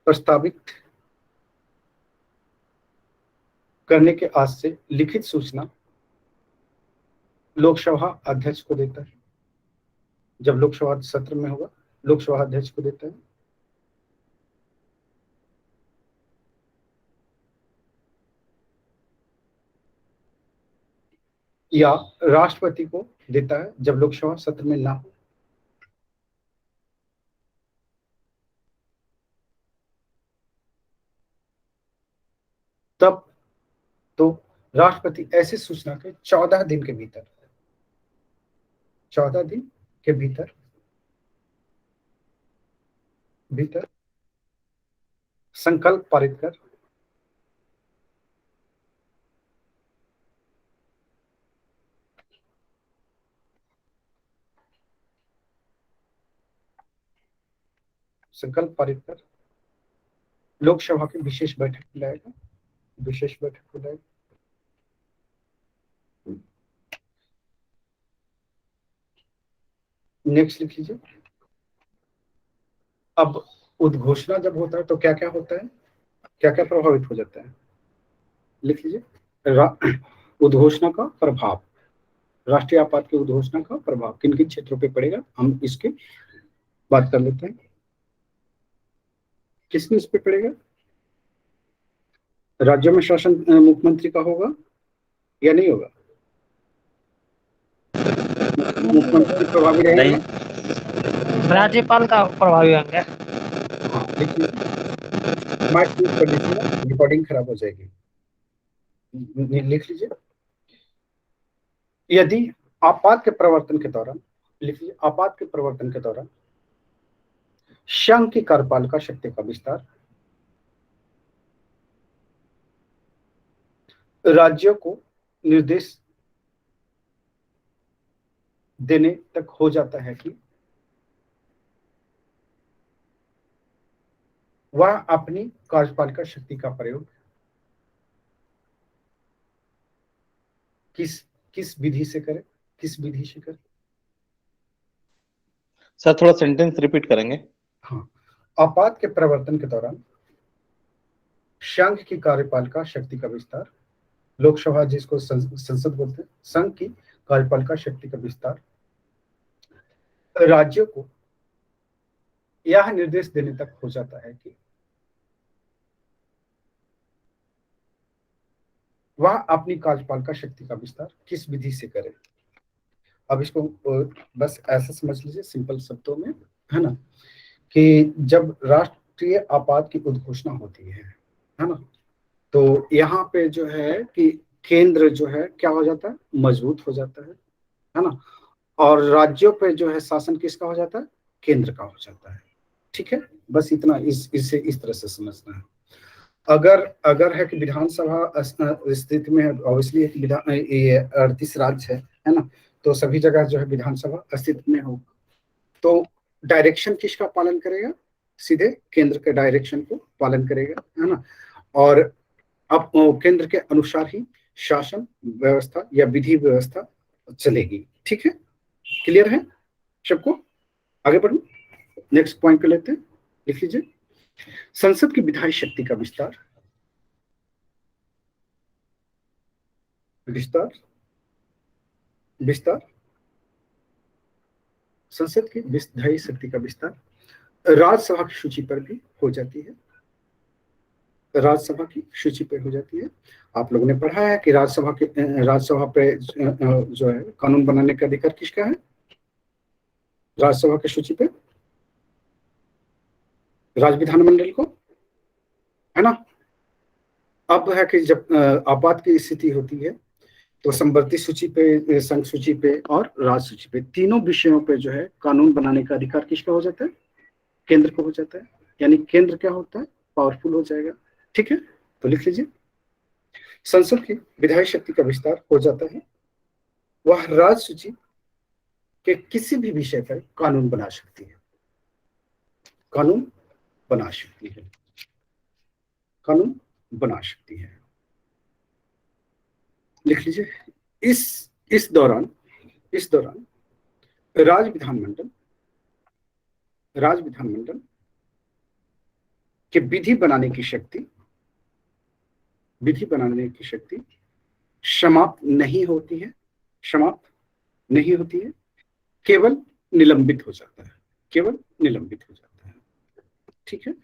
प्रस्तावित करने के आज से लिखित सूचना लोकसभा अध्यक्ष को देता है। जब लोकसभा सत्र में होगा, लोकसभा अध्यक्ष को देता है। या राष्ट्रपति को देता है जब लोकसभा सत्र में ना हो। तब तो राष्ट्रपति ऐसी सूचना के 14 दिन के भीतर संकल्प पारित कर लोकसभा की विशेष बैठक बुलाएगा। नेक्स्ट लिख लीजिए। अब उद्घोषणा जब होता है तो क्या क्या होता है, क्या क्या प्रभावित हो जाता है, लिख लीजिए। उद्घोषणा का प्रभाव, राष्ट्रीय आपात की उद्घोषणा का प्रभाव किन किन क्षेत्रों पे पड़ेगा, हम इसके बात कर लेते हैं। किस पे पड़ेगा? राज्यों में शासन मुख्यमंत्री का होगा या नहीं होगा? मुख्यमंत्री प्रभावी रहेंगे, राज्यपाल का प्रभावी होंगे। हाँ, देखिए रिकॉर्डिंग खराब हो जाएगी। लिख लीजिए। यदि आपात के प्रवर्तन के दौरान, लिखिए, आपात के प्रवर्तन के दौरान संघ की कार्यपालिका शक्ति का विस्तार राज्यों को निर्देश देने तक हो जाता है कि वह अपनी कार्यपालिका शक्ति का प्रयोग किस विधि से करे, सर थोड़ा सेंटेंस रिपीट करेंगे। हाँ, आपात के प्रवर्तन के दौरान संघ की कार्यपालिका शक्ति का विस्तार, लोकसभा जिसको संसद बोलते हैं, संघ की कार्यपालिका शक्ति का विस्तार राज्यों को यह निर्देश देने तक हो जाता है कि वह अपनी कार्यपालिका शक्ति का विस्तार किस विधि से करे। अब इसको बस ऐसा समझ लीजिए सिंपल शब्दों में, है ना, कि जब राष्ट्रीय आपात की उद्घोषणा होती है ना, तो यहाँ पे जो है कि केंद्र जो है क्या हो जाता है, मजबूत हो जाता है ना, और राज्यों पे जो है शासन किसका हो जाता है, केंद्र का हो जाता है। ठीक है, बस इतना इसे इस तरह से समझना है। अगर है कि विधानसभा स्थिति में ऑब्वियसली ये 38 राज्य है ना, तो सभी जगह जो है विधानसभा अस्तित्व में हो, तो डायरेक्शन किसका पालन करेगा, सीधे केंद्र के डायरेक्शन को पालन करेगा, है ना, और अब केंद्र के अनुसार ही शासन व्यवस्था या विधि व्यवस्था चलेगी। ठीक है, क्लियर है सबको? आगे बढ़ो, नेक्स्ट पॉइंट पे लेते हैं। लिख लीजिए। संसद की विधायी शक्ति का विस्तार संसद की विधायी शक्ति का विस्तार राज्यसभा की सूची पर भी हो जाती है। आप लोगों ने पढ़ा है कि राज्यसभा पे जो है कानून बनाने का अधिकार किसका है, राज्यसभा की सूची पे राज्य विधानमंडल को, है ना। अब है कि जब आपात की स्थिति होती है तो संवर्ती सूची पे, संघ सूची पे और राज्य सूची पे, तीनों विषयों पे जो है कानून बनाने का अधिकार किसका हो जाता है? केंद्र को हो जाता है। यानी केंद्र क्या होता है? पावरफुल हो जाएगा। ठीक है, तो लिख लीजिए, संसद की विधायी शक्ति का विस्तार हो जाता है, वह राज्य सूची के किसी भी विषय पर कानून बना सकती है, कानून बना सकती है, कानून बना सकती है। लिख लीजिए, इस दौरान राज्य विधानमंडल के विधि बनाने की शक्ति समाप्त नहीं होती है, केवल निलंबित हो जाता है। ठीक है,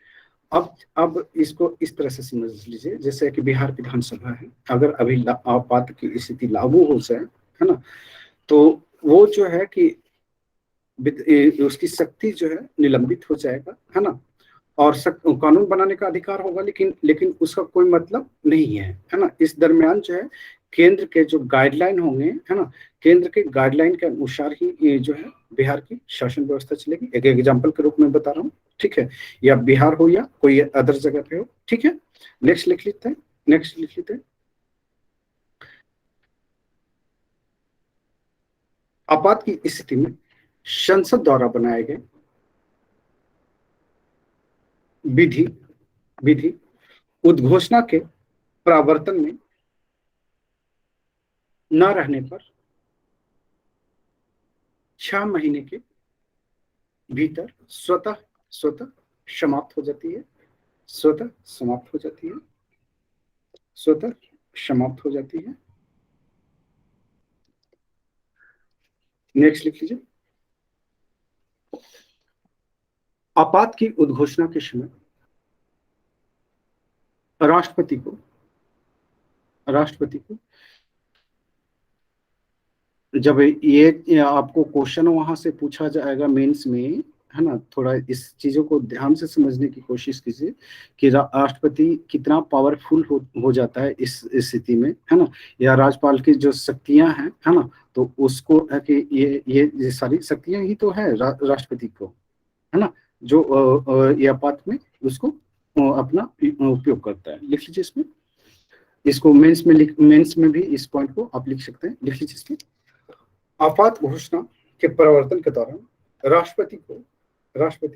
अब इसको इस तरह से समझ लीजिए, जैसे कि बिहार विधानसभा है, अगर अभी आपात की स्थिति लागू हो जाए, है ना, तो वो जो है कि उसकी शक्ति जो है निलंबित हो जाएगा, है ना, और कानून बनाने का अधिकार होगा, लेकिन उसका कोई मतलब नहीं है ना। इस दरमियान जो है केंद्र के जो गाइडलाइन होंगे, है ना, केंद्र के गाइडलाइन के अनुसार ही ये जो है बिहार की शासन व्यवस्था चलेगी। एक एग्जांपल के रूप में बता रहा हूँ, ठीक है, या बिहार हो या कोई अदर जगह पे हो। ठीक है, नेक्स्ट लिख लेते हैं। आपात की स्थिति में संसद द्वारा बनाए गए विधि उद्घोषणा के प्रावर्तन में न रहने पर 6 महीने के भीतर स्वतः समाप्त हो जाती है, नेक्स्ट लिख लीजिए, आपात की उद्घोषणा के समय राष्ट्रपति को जब ये आपको क्वेश्चन वहां से पूछा जाएगा मेंस में, है ना, थोड़ा इस चीजों को ध्यान से समझने की कोशिश कीजिए कि राष्ट्रपति कितना पावरफुल हो जाता है इस स्थिति में, है ना, या राज्यपाल की जो शक्तियां हैं, है ना, तो उसको है कि ये सारी शक्तियां ही तो है राष्ट्रपति को, है ना, जो ये आपात में उसको अपना उपयोग करता है। लिख लीजिए इसमें, इसको मेंस में भी इस पॉइंट को आप लिख सकते हैं। लिख लीजिए इसमें, आपात घोषणा के प्रवर्तन के दौरान राष्ट्रपति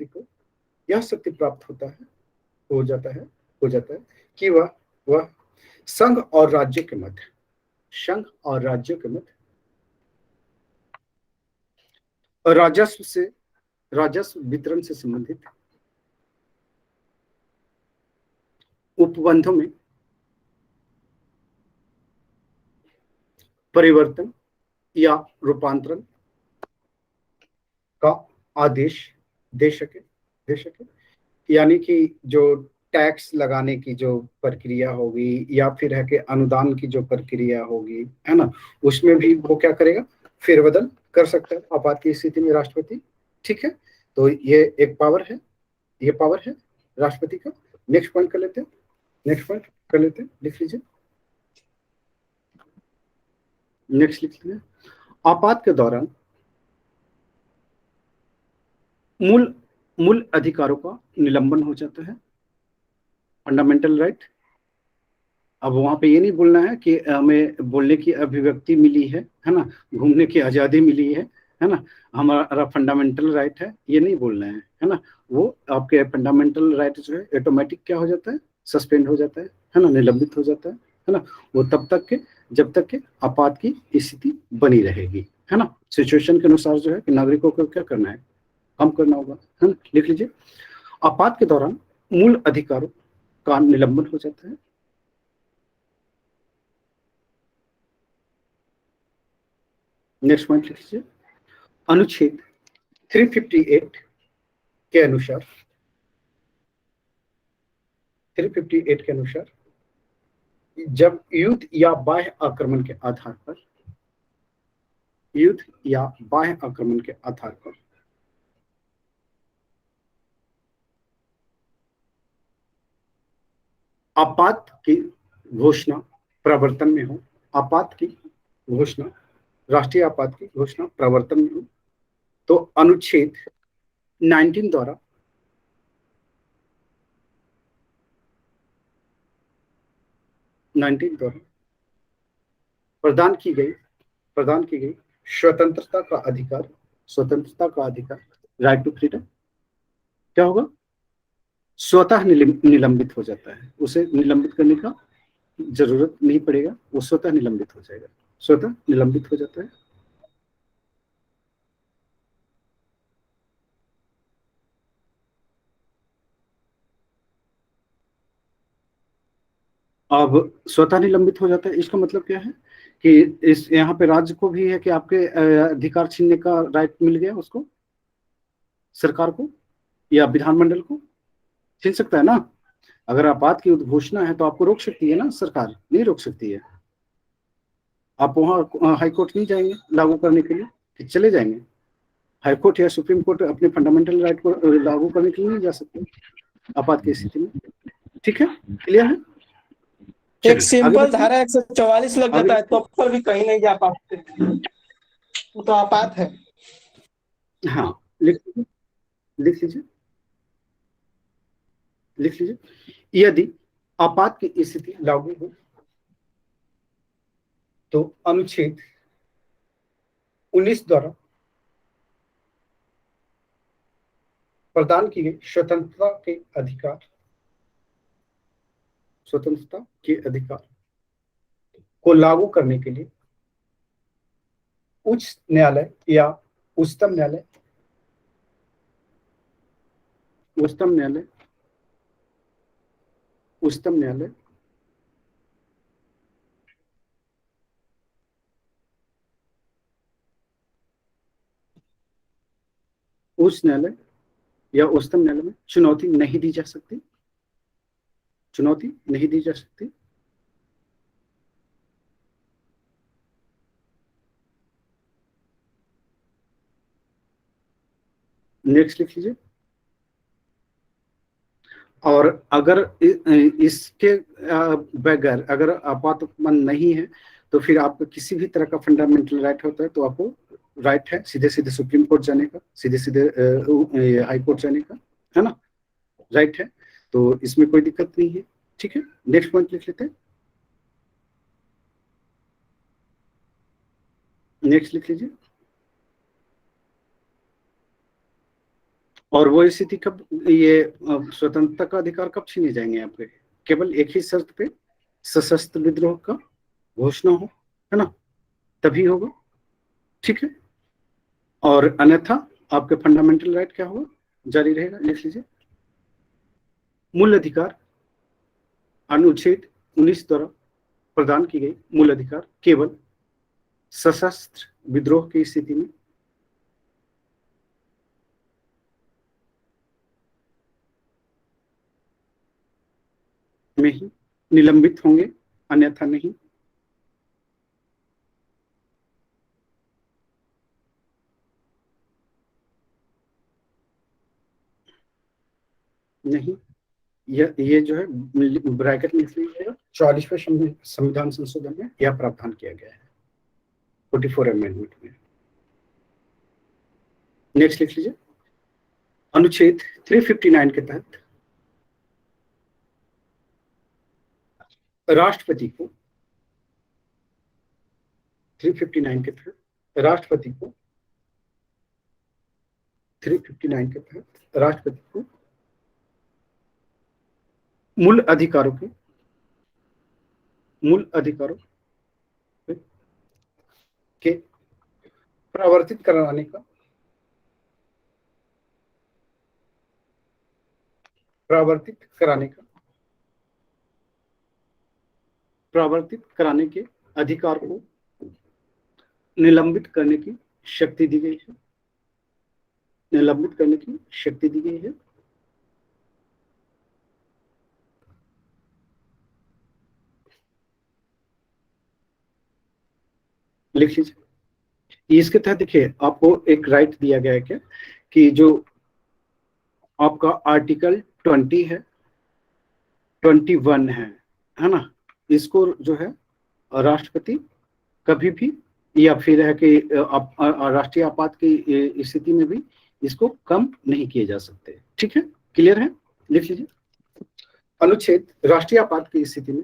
को यह शक्ति प्राप्त हो जाता है कि वह संघ और राज्यों के मध्य राजस्व वितरण से संबंधित उपबंधों में परिवर्तन या रूपांतरण का आदेश दे सके। यानी कि जो टैक्स लगाने की जो प्रक्रिया होगी या फिर है कि अनुदान की जो प्रक्रिया होगी, है ना, उसमें भी वो क्या करेगा? फेरबदल कर सकता है आपात की स्थिति में राष्ट्रपति। ठीक है, तो ये एक पावर है राष्ट्रपति का। नेक्स्ट पॉइंट कर लेते हैं, लिख लीजिए, नेक्स्ट लिख लीजिए, आपात के दौरान मूल अधिकारों का निलंबन हो जाता है, फंडामेंटल राइट। अब वहां पे ये नहीं बोलना है कि हमें बोलने की अभिव्यक्ति मिली है ना, घूमने की आजादी मिली है ना, हमारा फंडामेंटल राइट है, ये नहीं बोलना है ना। वो आपके फंडामेंटल राइट जो है ऑटोमेटिक क्या हो जाता है? सस्पेंड हो जाता है ना, निलंबित हो जाता है ना। वो तब तक के जब तक के आपात की स्थिति बनी रहेगी, है ना। सिचुएशन के अनुसार जो है कि नागरिकों को क्या करना है? कम करना होगा, है ना। लिख लीजिए, आपात के दौरान मूल अधिकारों का निलंबन हो जाता है। नेक्स्ट पॉइंट लिख लीजिए, अनुच्छेद 358 के अनुसार जब युद्ध या बाह्य आक्रमण के आधार पर आपात की घोषणा प्रवर्तन में हो, आपात की घोषणा, राष्ट्रीय आपात की घोषणा प्रवर्तन में हो, तो अनुच्छेद 19 द्वारा प्रदान की गई स्वतंत्रता का अधिकार, राइट टू फ्रीडम, क्या होगा? स्वतः निलंबित हो जाता है, उसे निलंबित करने का जरूरत नहीं पड़ेगा, वो स्वतः निलंबित हो जाएगा, स्वतः निलंबित हो जाता है। अब स्वतः निलंबित हो जाता है, इसका मतलब क्या है कि इस यहाँ पे राज्य को भी है कि आपके अधिकार छीनने का राइट मिल गया उसको, सरकार को या विधानमंडल को छीन सकता है ना। अगर आपात की उद्घोषणा है तो आपको रोक सकती है ना, सरकार नहीं रोक सकती है। आप वहां हाईकोर्ट नहीं जाएंगे लागू करने के लिए, कि चले जाएंगे हाईकोर्ट या सुप्रीम कोर्ट अपने फंडामेंटल राइट को लागू करने के लिए नहीं जा सकते आपात की स्थिति में। ठीक है, क्लियर है? एक सिंपल धारा 144 लग जाता है तो पर भी कहीं नहीं जा पाते, वो तो आपात है। हाँ, लिख लीजिए, यदि आपात की स्थिति लागू हो तो अनुच्छेद 19 द्वारा प्रदान की गई स्वतंत्रता के अधिकार को लागू करने के लिए उच्च न्यायालय या उच्चतम न्यायालय उच्च न्यायालय या उच्चतम न्यायालय में चुनौती नहीं दी जा सकती, नेक्स्ट लिख लीजिए। और अगर इसके बगैर अगर आपातमन नहीं है तो फिर आपको किसी भी तरह का फंडामेंटल राइट होता है तो आपको राइट है सीधे सुप्रीम कोर्ट जाने का, सीधे हाई कोर्ट जाने का, है ना, राइट है, तो इसमें कोई दिक्कत नहीं है। ठीक है, नेक्स्ट पॉइंट लिख लेते हैं, नेक्स्ट लिख लीजिए। और वो स्थिति कब, ये स्वतंत्रता का अधिकार कब छीने जाएंगे आपके? केवल एक ही शर्त पे, सशस्त्र विद्रोह का घोषणा हो, है ना, तभी होगा। ठीक है, और अन्यथा आपके फंडामेंटल राइट क्या होगा, जारी रहेगा। लिख लीजिए, मूल अधिकार अनुच्छेद 19 द्वारा प्रदान की गई मूल अधिकार केवल सशस्त्र विद्रोह की स्थिति में ही निलंबित होंगे, अन्यथा नहीं। ये जो है ब्रैकेट में लिख लीजिएगा, 44वें संविधान संशोधन में यह प्रावधान किया गया है 44 अमेंडमेंट में। नेक्स्ट लिख लीजिए, अनुच्छेद 359 के तहत राष्ट्रपति को 359 के तहत राष्ट्रपति को मूल अधिकारों के प्रवर्तित कराने के अधिकार को निलंबित करने की शक्ति दी गई है। लिख लीजिए, इसके तहत देखिए आपको एक राइट दिया गया है क्या, कि जो आपका आर्टिकल 20 है, 21 है ना, इसको जो है राष्ट्रपति कभी भी, या फिर है कि राष्ट्रीय आपात की स्थिति में भी इसको कम नहीं किए जा सकते। ठीक है, क्लियर है? लिख लीजिए। अनुच्छेद राष्ट्रीय आपात की स्थिति में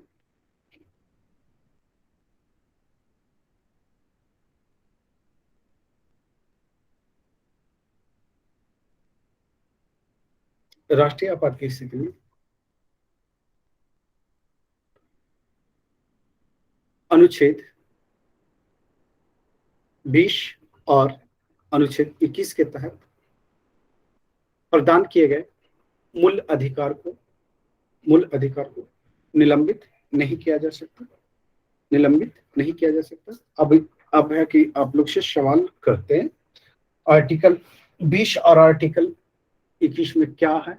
राष्ट्रीय आपात की स्थिति में अनुच्छेद 20 और अनुच्छेद 21 के तहत प्रदान किए गए मूल अधिकार को निलंबित नहीं किया जा सकता, निलंबित नहीं किया जा सकता। अब है कि आप लोग से सवाल करते हैं, आर्टिकल 20 और आर्टिकल 21 में क्या है,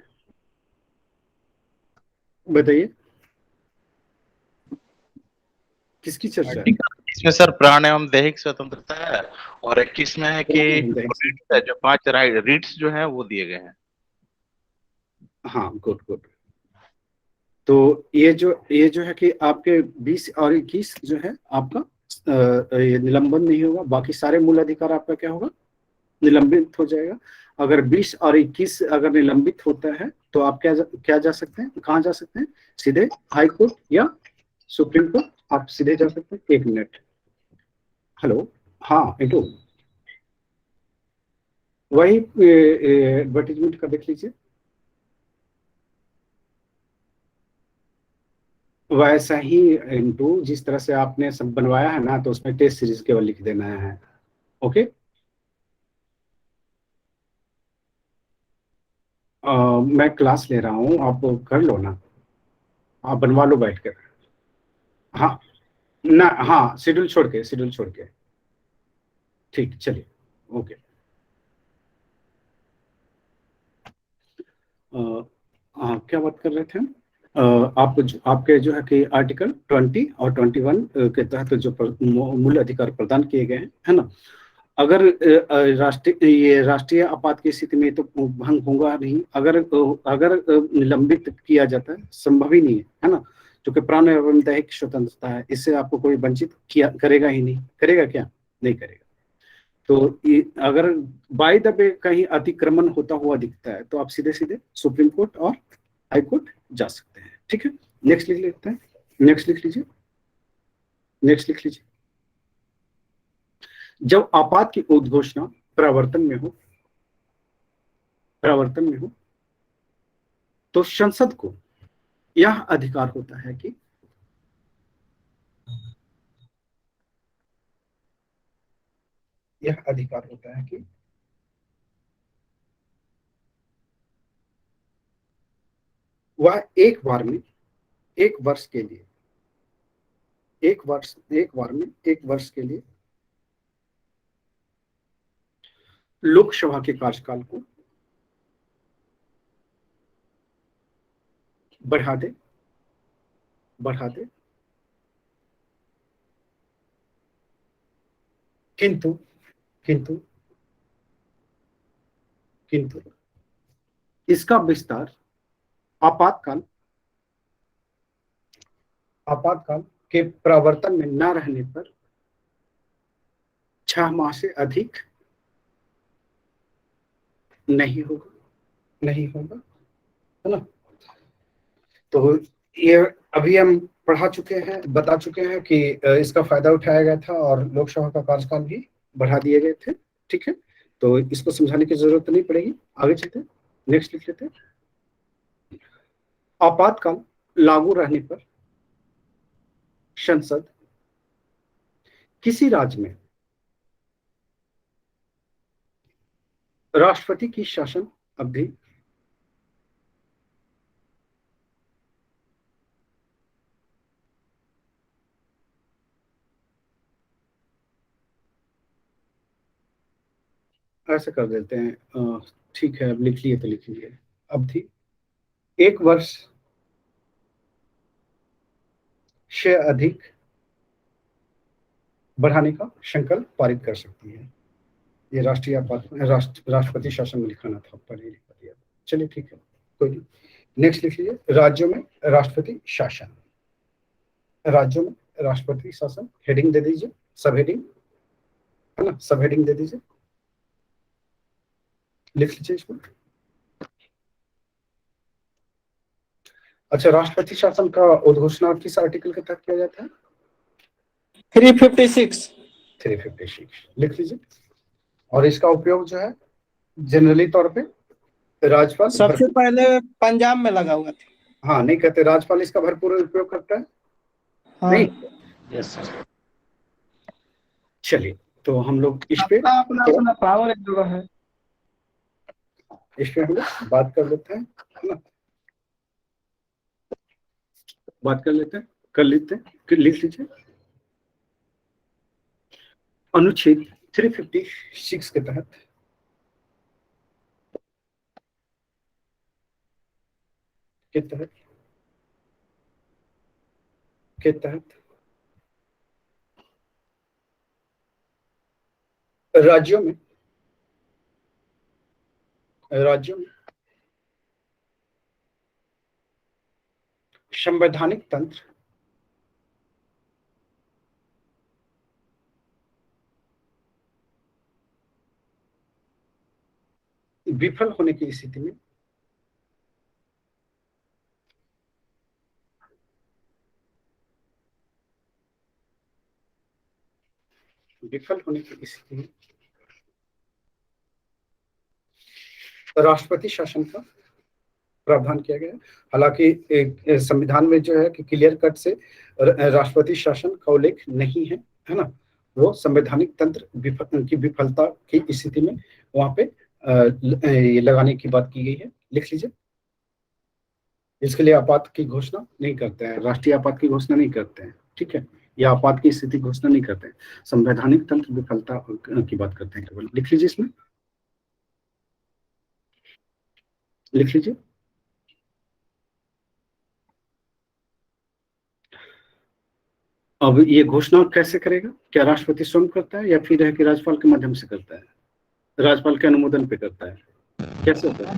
बताइए किसकी चर्चा है? इसमें सर प्राण एवं दैहिक स्वतंत्रता है, और 21 में है कि रीट्स है, जो 5 रीट्स जो है वो दिए गए हैं। हाँ, गुड गुड। तो ये जो है कि आपके 20 और 21 जो है आपका ये निलंबन नहीं होगा, बाकी सारे मूल अधिकार आपका क्या होगा, निलंबित हो जाएगा। अगर 20 और 21 अगर निलंबित होता है तो आप क्या जा सकते हैं, कहाँ जा सकते हैं? सीधे हाई कोर्ट या सुप्रीम कोर्ट आप सीधे जा सकते हैं। 1 मिनट, हेलो, हाँ इंटू वही एडवर्टीजमेंट का देख लीजिए, वैसा ही इंटू जिस तरह से आपने सब बनवाया है ना, तो उसमें टेस्ट सीरीज केवल लिख देना है। ओके, मैं क्लास ले रहा हूँ, आप कर लो ना, आप बनवा लो बैठ कर। हाँ ना, हाँ शेड्यूल छोड़ के ठीक, चलिए ओके। क्या बात कर रहे थे हम? आपके जो है कि आर्टिकल 20 और 21 के तहत जो मूल अधिकार प्रदान किए गए हैं, है ना, अगर ये राष्ट्रीय आपात की स्थिति में तो भंग होगा नहीं। अगर निलंबित किया जाता है, संभव ही नहीं है ना, क्योंकि प्राण एवं दैहिक स्वतंत्रता है, इससे आपको कोई वंचित किया करेगा ही नहीं, करेगा क्या? नहीं करेगा। तो अगर बाय द वे कहीं अतिक्रमण होता हुआ दिखता है तो आप सीधे सीधे सुप्रीम कोर्ट और हाई कोर्ट जा सकते हैं। ठीक है, नेक्स्ट लिख लेते हैं, नेक्स्ट लिख लीजिए, नेक्स्ट लिख लीजिए। जब आपात की उद्घोषणा प्रवर्तन में हो तो संसद को यह अधिकार होता है कि वह एक बार में 1 वर्ष के लिए, एक वर्ष के लिए लोकसभा के कार्यकाल को बढ़ा दे, किंतु इसका विस्तार आपातकाल के प्रवर्तन में न रहने पर 6 माह से अधिक नहीं होगा, है ना। तो ये अभी हम पढ़ा चुके हैं, बता चुके हैं कि इसका फायदा उठाया गया था और लोकसभा का कार्यकाल भी बढ़ा दिए गए थे। ठीक है, तो इसको समझाने की जरूरत नहीं पड़ेगी, आगे चलते हैं, नेक्स्ट लिख लेते हैं। आपातकाल लागू रहने पर संसद किसी राज्य में राष्ट्रपति की शासन अवधि ऐसे कर देते हैं, ठीक है, अब लिख लिए तो लिख लिए, अवधि 1 वर्ष से अधिक बढ़ाने का संकल्प पारित कर सकती है। ये राष्ट्रपति शासन में लिखाना था, पढ़े लिखा दिया। चलिए ठीक है, कोई नहीं। नेक्स्ट लिख लीजिए, राज्यों में राष्ट्रपति शासन। राज्यों में राष्ट्रपति शासन, हेडिंग दे दीजिए, सब हेडिंग है ना, सब हेडिंग दे दीजिए, लिख लीजिए इसको। अच्छा, राष्ट्रपति शासन का उद्घोषणा किस आर्टिकल के तहत किया जाता है? 356। 356 लिख लीजिए। और इसका उपयोग जो है जनरली तौर पे राज्यपाल सबसे पहले पंजाब में लगा हुआ था। हाँ, नहीं कहते राज्यपाल इसका भरपूर उपयोग करता है। हाँ। नहीं, यस सर। चलिए तो हम लोग इस पे अपना अपना पावर है, इस पे हम लोग बात कर लेते हैं, है ना, बात कर लेते हैं, कर लेते हैं, लिख लीजिए। अनुच्छेद 356 के तहत के तहत राज्यों में संवैधानिक तंत्र विफल होने की स्थिति में राष्ट्रपति शासन का प्रावधान किया गया है। हालांकि संविधान में जो है कि क्लियर कट से राष्ट्रपति शासन का उल्लेख नहीं है, है ना, वो संवैधानिक तंत्र की विफलता की स्थिति में वहां पे ये लगाने की बात की गई है। लिख लीजिए। इसके लिए आपात की घोषणा नहीं करते हैं, राष्ट्रीय आपात की घोषणा नहीं करते हैं, ठीक है, या आपात की स्थिति घोषणा नहीं करते हैं, संवैधानिक तंत्र विफलता की बात करते हैं केवल। लिख लीजिए, इसमें लिख लीजिए। अब ये घोषणा कैसे करेगा? क्या राष्ट्रपति स्वयं करता है या फिर है कि राज्यपाल के माध्यम से करता है? राज्यपाल के अनुमोदन पे करता है, कैसे होता है?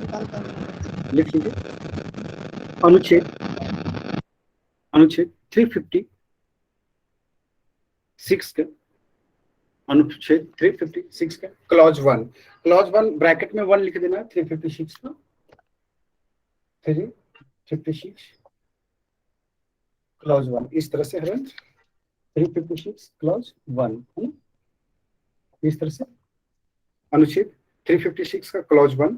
लिख लीजिए। अनुच्छेद 356 का, अनुच्छेद 356 का क्लॉज 1 ब्रैकेट में 1 लिख देना है। 356 का 356 क्लॉज 1 इस तरह से है। 356 क्लॉज 1 है ना, इस तरह से अनुच्छेद 356 का क्लॉज 1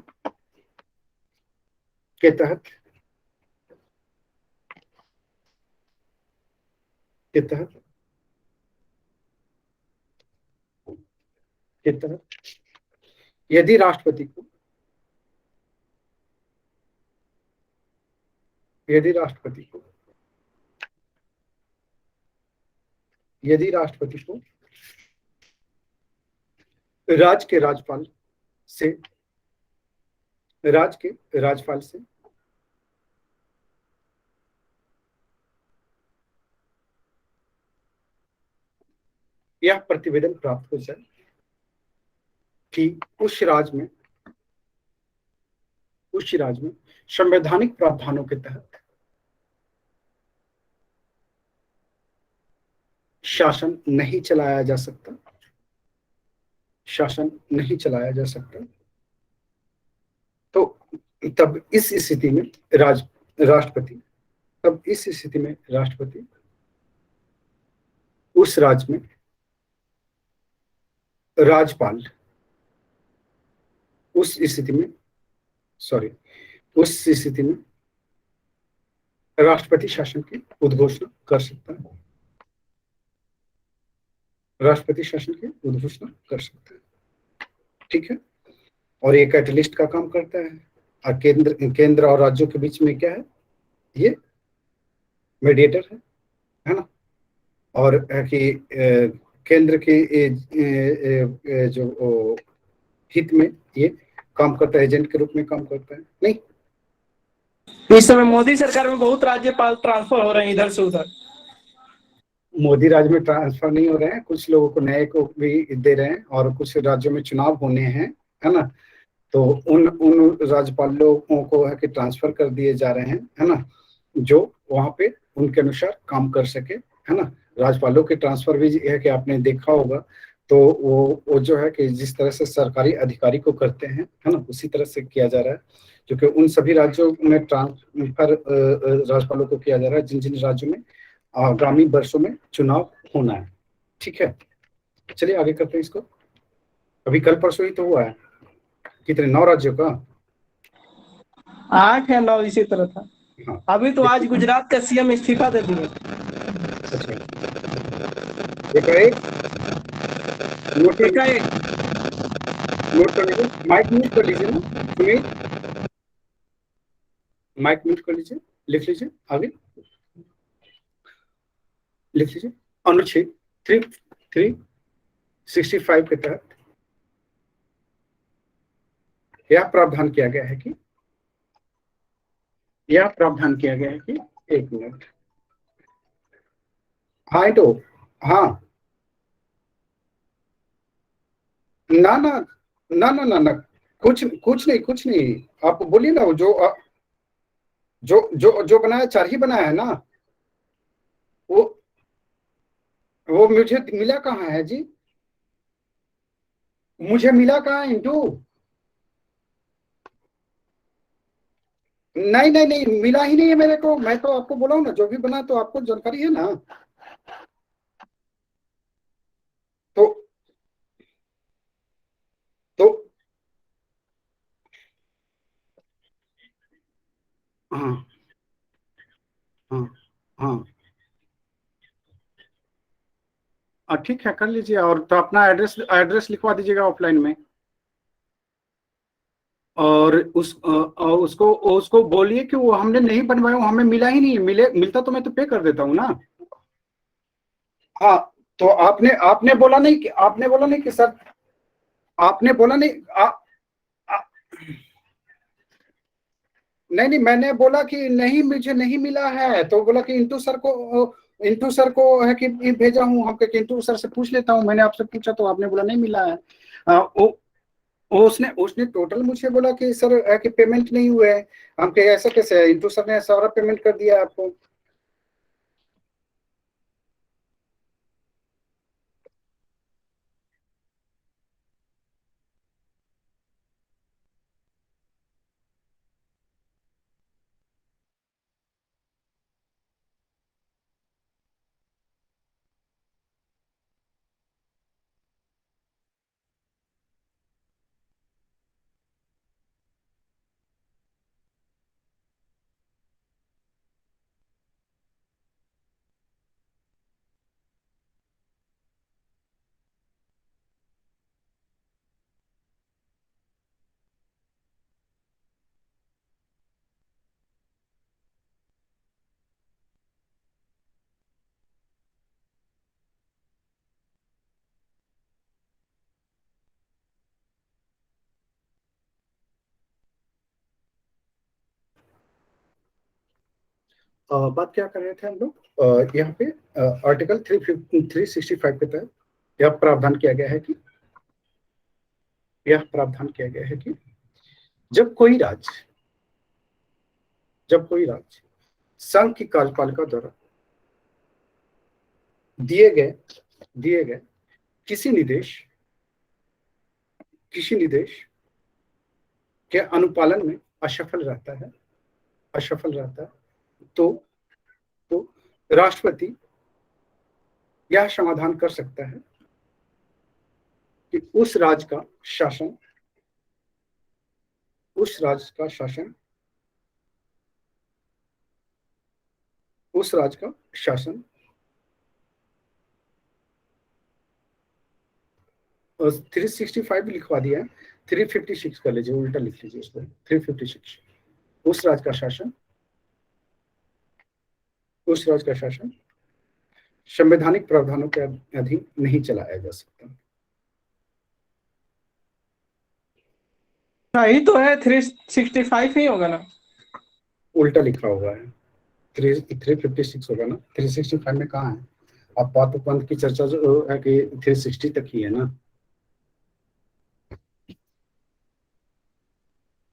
के तहत यदि राष्ट्रपति को राज्य के राज्यपाल से यह प्रतिवेदन प्राप्त हो जाए कि उस राज्य में संवैधानिक प्रावधानों के तहत शासन नहीं चलाया जा सकता, तो तब इस स्थिति में राष्ट्रपति उस राज्य में राज्यपाल उस स्थिति में राष्ट्रपति शासन की उद्घोषणा कर सकता है। ठीक है, और ये कैटलिस्ट का काम करता है। और केंद्र और राज्यों के बीच में क्या है? ये मीडिएटर है ना, और कि केंद्र के जो हित में ये काम करता है, एजेंट के रूप में काम करता है। नहीं, इस समय मोदी सरकार में बहुत राज्यपाल ट्रांसफर हो रहे हैं इधर से उधर। मोदी राज्य में ट्रांसफर नहीं हो रहे हैं, कुछ लोगों को नए को भी दे रहे हैं, और कुछ राज्यों में चुनाव होने हैं, है ना, तो उन राज्यपालों को है कि ट्रांसफर कर दिए जा रहे हैं, है ना, जो वहां पे उनके अनुसार काम कर सके, है ना। राज्यपालों के ट्रांसफर भी है कि आपने देखा होगा, तो वो जो है कि जिस तरह से सरकारी अधिकारी को करते हैं, है ना, उसी तरह से किया जा रहा है, क्योंकि उन सभी राज्यों में ट्रांसफर राज्यपालों को किया जा रहा है जिन जिन राज्यों में आगामी वर्षों में चुनाव होना है। ठीक है, चलिए आगे करते हैं इसको। अभी कल परसों ही तो हुआ है, कितने 9 राज्यों का, 8 या 9 इसी तरह था। हाँ अभी तो आज गुजरात का सीएम इस्तीफा दे दिए। अच्छा, एक नोट कर लीजिए, माइक म्यूट कर लीजिए ना सुमित, माइक म्यूट कर लीजिए, लिख लीजिए, आगे लिख लीजिए। अनुच्छेद 365 के तहत यह प्रावधान किया गया है कि एक मिनट, हाँ तो हाँ, ना ना ना ना ना ना, कुछ कुछ नहीं, आप बोलिए ना, जो बनाया 4 ही बनाया है ना, वो मुझे मिला कहाँ है जी, मुझे मिला कहाँ है इंटू, नहीं नहीं नहीं, मिला ही नहीं है मेरे को, मैं तो आपको बोला हूँ ना, जो भी बना तो आपको जानकारी है ना। तो तो हाँ हाँ हाँ, ठीक है, कर लीजिए, और तो अपना एड्रेस लिखवा दीजिएगा ऑफलाइन में, और उसको बोलिए कि वो हमने नहीं बनवाया, हमें मिला ही नहीं, मिलता तो मैं तो पे कर देता हूँ ना। हाँ, तो आपने बोला नहीं कि सर, आपने बोला नहीं आ, नहीं नहीं, मैंने बोला कि नहीं मुझे नहीं मिला है, तो बोला कि इंटू सर को है कि भेजा हूँ, हम कहे इंटू सर से पूछ लेता हूँ, मैंने आपसे पूछा तो आपने बोला नहीं मिला है। उसने टोटल मुझे बोला कि सर है कि पेमेंट नहीं हुए है, हम कहे ऐसा कैसे है, इंटू सर ने सारा पेमेंट कर दिया आपको। बात क्या कर रहे थे हम लोग, यहाँ पे आर्टिकल 365 के तहत यह प्रावधान किया गया है कि जब कोई राज्य संघ की कार्यपालिका द्वारा दिए गए किसी निर्देश के अनुपालन में असफल रहता है, तो राष्ट्रपति यह समाधान कर सकता है कि उस राज्य का शासन और 365 लिखवा दिया है, 356 कर लीजिए, उल्टा लिख लीजिए उसको, 356, उस राज्य का शासन संवैधानिक प्रावधानों के अधीन नहीं चलाया जा सकता। सही तो है, 365 ही होगा ना, उल्टा लिखा हुआ है, 356 होगा ना, 365 में कहाँ है, अब पात्र पंथ की चर्चा जो है कि 360 तक ही है ना।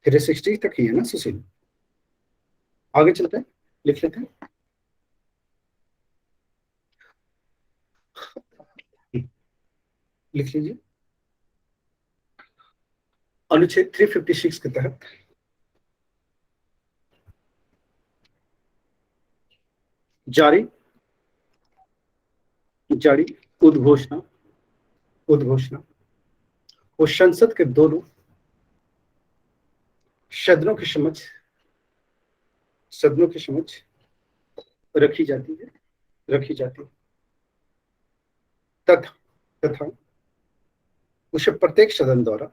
360 तक ही है ना सुशील? आगे चलते हैं, लिख लेते हैं। लिख लीजिए। अनुच्छेद 356 के तहत जारी जारी उद्घोषणा वो संसद के दोनों सदनों के समक्ष रखी जाती है तथा उसे प्रत्येक सदन द्वारा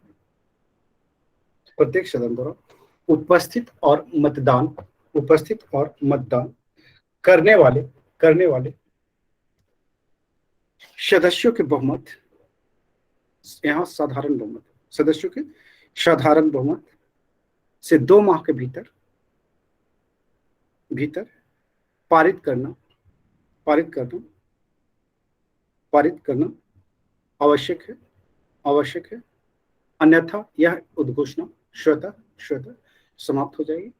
उपस्थित और मतदान करने वाले सदस्यों के बहुमत, यहाँ साधारण बहुमत, सदस्यों के साधारण बहुमत से 2 माह के भीतर पारित करना आवश्यक है। अन्यथा यह उद्घोषणा स्वतः समाप्त हो जाएगी।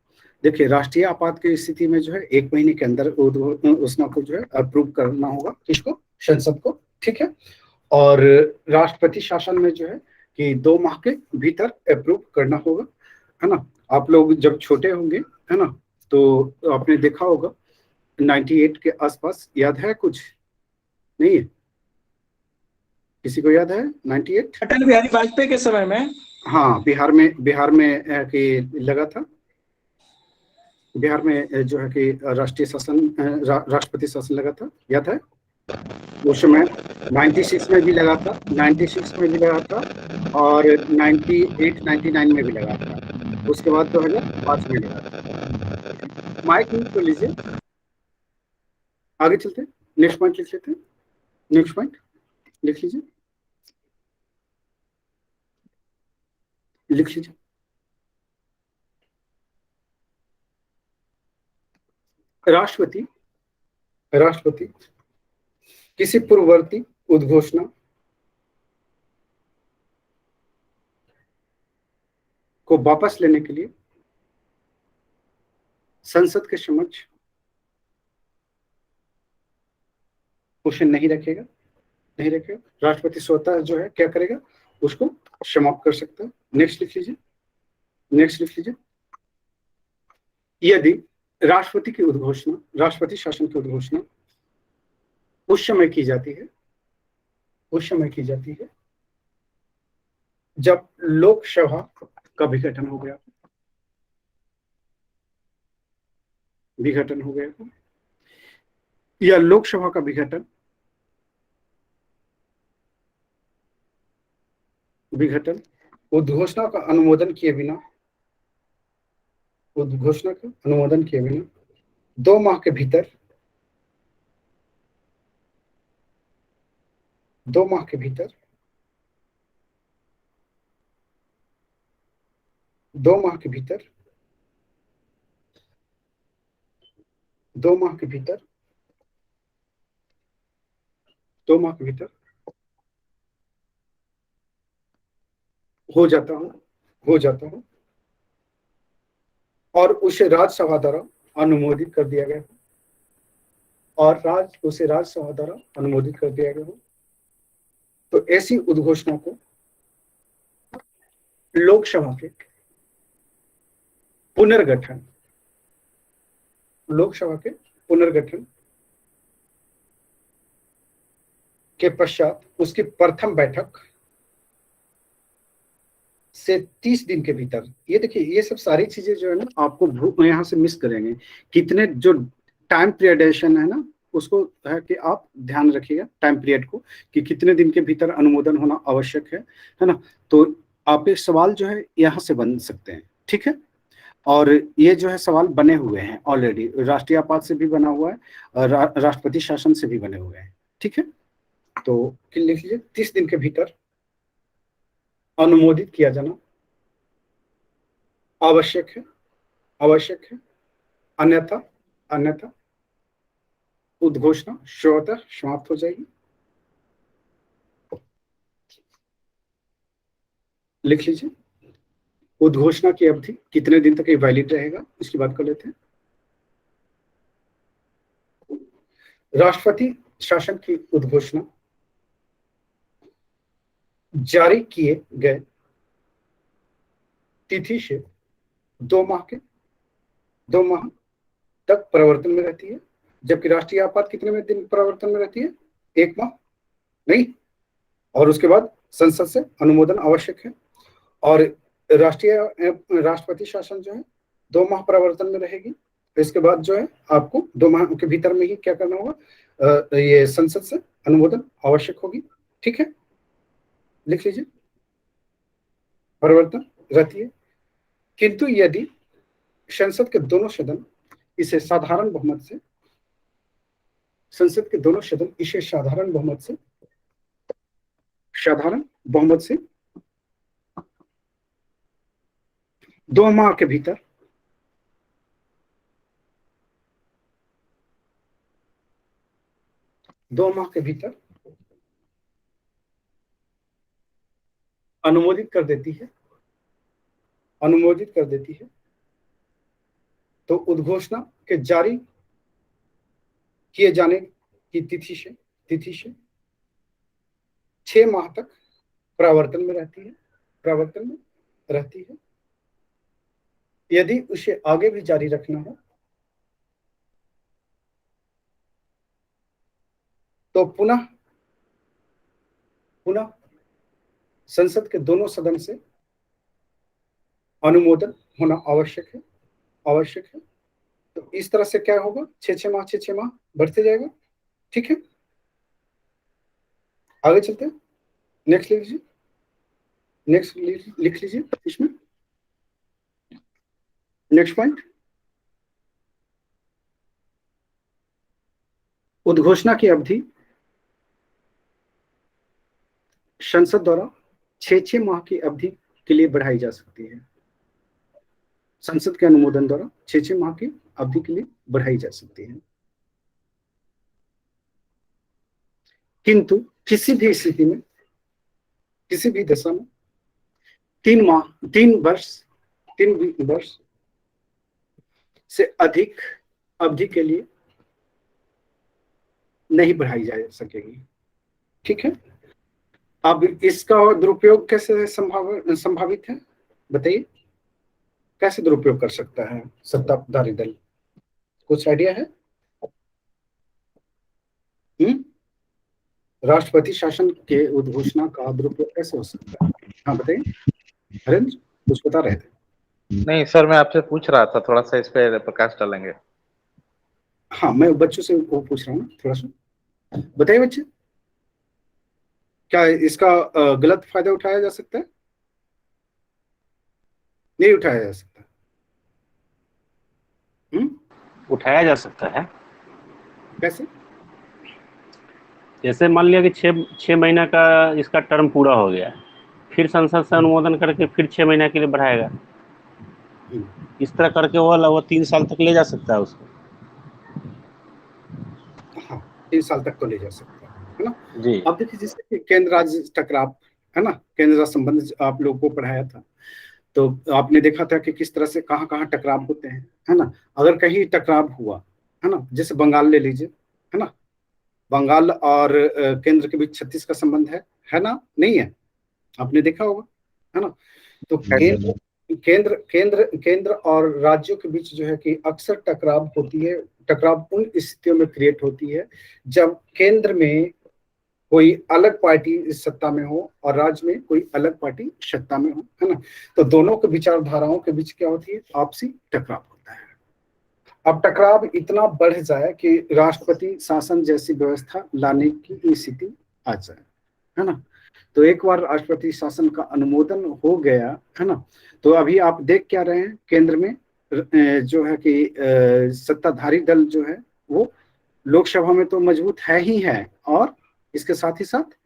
देखिए, राष्ट्रीय आपात की स्थिति में जो है 1 महीने के अंदर उद्घोषणा को जो है अप्रूव करना होगा, किसको? संसद को, ठीक है। और राष्ट्रपति शासन में जो है कि 2 माह के भीतर अप्रूव करना होगा, है ना। आप लोग जब छोटे होंगे, है ना, तो आपने देखा होगा 98 के आसपास, याद है कुछ? नहीं है? किसी को याद है 98? अटल बिहारी वाजपेयी के समय में। हाँ, बिहार में कि लगा था। बिहार में जो है कि राष्ट्रपति शासन लगा था, याद है? उस समय 96 में भी लगा था, 96 में भी लगा था, और 98, 99 में भी लगा था। उसके बाद 2005 में लगा था। माइक म्यूट कर लीजिए। आगे चलते हैं, नेक्स्ट पॉइंट लिख लेते हैं। नेक्स्ट पॉइंट लिख लीजिए। राष्ट्रपति किसी पूर्ववर्ती उद्घोषणा को वापस लेने के लिए संसद के समक्ष उसे नहीं रखेगा। राष्ट्रपति स्वतः जो है क्या करेगा? उसको समाप्त कर सकता है। नेक्स्ट लिख लीजिए। यदि राष्ट्रपति शासन की उद्घोषणा उस समय की जाती है जब लोकसभा का विघटन हो गया या लोकसभा का विघटन उद्घोषणा का अनुमोदन किए बिना 2 माह के भीतर 2 माह के भीतर हो जाता हूं और उसे राज्यसभा द्वारा अनुमोदित कर दिया गया हो, तो ऐसी उद्घोषणा को लोकसभा के पुनर्गठन के पश्चात उसकी प्रथम बैठक से 30 दिन के भीतर, ये देखिए, ये सब सारी चीजें जो है ना आपको यहाँ से मिस करेंगे। कितने जो टाइम पीरियडेशन है ना, उसको है कि आप ध्यान रखिएगा टाइम पीरियड को, कि कितने दिन के भीतर अनुमोदन होना आवश्यक है ना। तो आपके सवाल जो है यहाँ से बन सकते हैं, ठीक है। और ये जो है सवाल बने हुए हैं ऑलरेडी, राष्ट्रीय आपात से भी बना हुआ है और राष्ट्रपति शासन से भी बने हुए हैं, ठीक है। तो लिख लीजिए, 30 दिन के भीतर अनुमोदित किया जाना आवश्यक है। अन्यथा उद्घोषणा स्वतः समाप्त हो जाएगी। लिख लीजिए। उद्घोषणा की अवधि कितने दिन तक ये वैलिड रहेगा, इसकी बात कर लेते हैं। राष्ट्रपति शासन की उद्घोषणा जारी किए गए तिथि से 2 माह तक प्रवर्तन में रहती है, जबकि राष्ट्रीय आपात कितने में दिन प्रवर्तन में रहती है? 1 माह नहीं, और उसके बाद संसद से अनुमोदन आवश्यक है। और राष्ट्रपति शासन जो है 2 माह प्रवर्तन में रहेगी। इसके बाद जो है आपको 2 माह के भीतर में ही क्या करना होगा, ये संसद से अनुमोदन आवश्यक होगी। ठीक है, लिख लीजिए, परिवर्तन रहती है। किंतु यदि संसद के दोनों सदन इसे साधारण बहुमत से, संसद के दोनों सदन इसे साधारण बहुमत से 2 माह के भीतर अनुमोदित कर देती है, तो उद्घोषणा के जारी किए जाने की तिथि से 6 माह तक प्रवर्तन में रहती है। यदि उसे आगे भी जारी रखना हो तो पुनः संसद के दोनों सदन से अनुमोदन होना आवश्यक है। तो इस तरह से क्या होगा, 6 माह बढ़ते जाएगा। ठीक है, आगे चलते हैं। नेक्स्ट लिख लीजिए इसमें नेक्स्ट पॉइंट, उद्घोषणा की अवधि संसद द्वारा 6 माह की अवधि के लिए बढ़ाई जा सकती है। संसद के अनुमोदन द्वारा 6 माह की अवधि के लिए बढ़ाई जा सकती है। किंतु किसी भी स्थिति में, किसी भी दशा में 3 वर्ष से अधिक अवधि के लिए नहीं बढ़ाई जा सकेगी। ठीक है, अब इसका दुरुपयोग कैसे संभावित है, बताइए, कैसे दुरुपयोग कर सकता है सत्ताधारी दल? कुछ आइडिया है? राष्ट्रपति शासन के उद्घोषणा का दुरुपयोग कैसे हो सकता है? हाँ बताइए, हरेंद्र कुछ बता रहे थे। नहीं सर, मैं आपसे पूछ रहा था, थोड़ा सा इस पे प्रकाश डालेंगे। हाँ, मैं बच्चों से वो पूछ रहा हूँ, थोड़ा सा बताइए बच्चे, क्या इसका गलत फायदा उठाया जा सकता है? नहीं उठाया जा सकता। उठाया जा सकता है। कैसे? जैसे मान लिया कि 6 महीना का इसका टर्म पूरा हो गया, फिर संसद से अनुमोदन करके फिर 6 महीना के लिए बढ़ाएगा। इस तरह करके वो 3 साल तक ले जा सकता है उसको। हाँ, 3 साल तक तो ले जा सकता है ना जी। अब देखिए, जैसे केंद्र राज्य टकराव है ना, केंद्र राज्य संबंध आप लोगों को पढ़ाया था, तो आपने देखा था कि किस तरह से कहाँ टकराव होते हैं, है ना। अगर कहीं टकराव हुआ, है ना, जैसे बंगाल ले लीजिए, है ना, बंगाल और केंद्र के बीच 36 का संबंध है ना, नहीं है, आपने देखा होगा, है ना। तो केंद्र और राज्यों के बीच जो है कि अक्सर टकराव होती है। टकराव उन स्थितियों में क्रिएट होती है जब केंद्र में कोई अलग पार्टी सत्ता में हो और राज्य में कोई अलग पार्टी सत्ता में हो, है ना। तो दोनों के विचारधाराओं के बीच क्या होती है, आपसी टकराव होता है। अब टकराव इतना बढ़ जाए कि राष्ट्रपति शासन जैसी व्यवस्था लाने की स्थिति आ जाए, है ना। तो एक बार राष्ट्रपति शासन का अनुमोदन हो गया, है ना, तो अभी आप देख क्या रहे हैं, केंद्र में जो है कि सत्ताधारी दल जो है वो लोकसभा में तो मजबूत है ही है, और इसके साथ ही साथ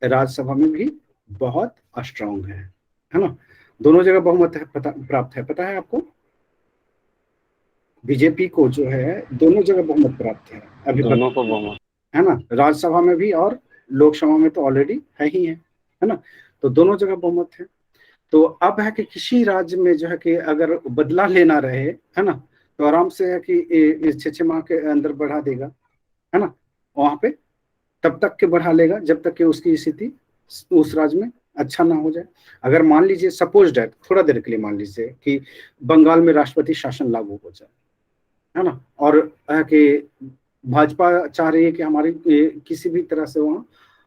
राज्यसभा में भी बहुत स्ट्रांग है ना। दोनों जगह बहुमत है, प्राप्त है, पता है आपको। बीजेपी को जो है दोनों जगह बहुमत प्राप्त है अभी, दोनों को बहुमत है ना, राज्यसभा में भी और लोकसभा में तो ऑलरेडी है ही है ना। तो दोनों जगह बहुमत है। तो अब है कि किसी राज्य में जो है कि अगर बदला लेना रहे, है ना, तो आराम से है कि 6 माह के अंदर बढ़ा देगा, है ना, वहां पे तब तक के बढ़ा लेगा जब तक कि उसकी स्थिति उस राज्य में अच्छा ना हो जाए। अगर मान लीजिए सपोज डेट, थोड़ा देर के लिए मान लीजिए कि बंगाल में राष्ट्रपति शासन लागू हो जाए, है ना, और कि भाजपा चाह रही है कि हमारी किसी भी तरह से वहाँ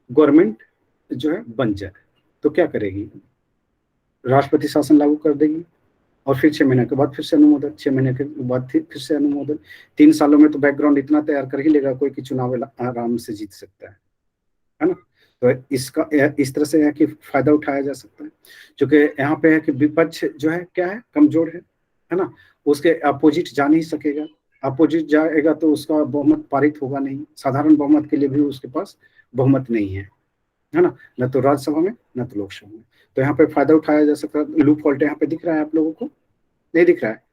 गवर्नमेंट जो है बन जाए, तो क्या करेगी? राष्ट्रपति शासन लागू कर देगी और फिर 6 महीने के बाद फिर से अनुमोदन, 6 महीने के बाद फिर से अनुमोदन। 3 सालों में तो बैकग्राउंड इतना तैयार कर ही लेगा कोई कि चुनाव आराम से जीत सकता है ना। तो इसका इस तरह से है कि फायदा उठाया जा सकता है, क्योंकि यहाँ पे है कि विपक्ष जो है क्या है, कमजोर है ना, उसके अपोजिट जा नहीं सकेगा। अपोजिट जाएगा तो उसका बहुमत पारित होगा नहीं, साधारण बहुमत के लिए भी उसके पास बहुमत नहीं है ना, न तो राज्यसभा में न तो लोकसभा में। तो यहाँ पे फायदा उठाया जा सकता है। लूप होल्ट यहाँ पे दिख रहा है आप लोगों को, नहीं दिख रहा है?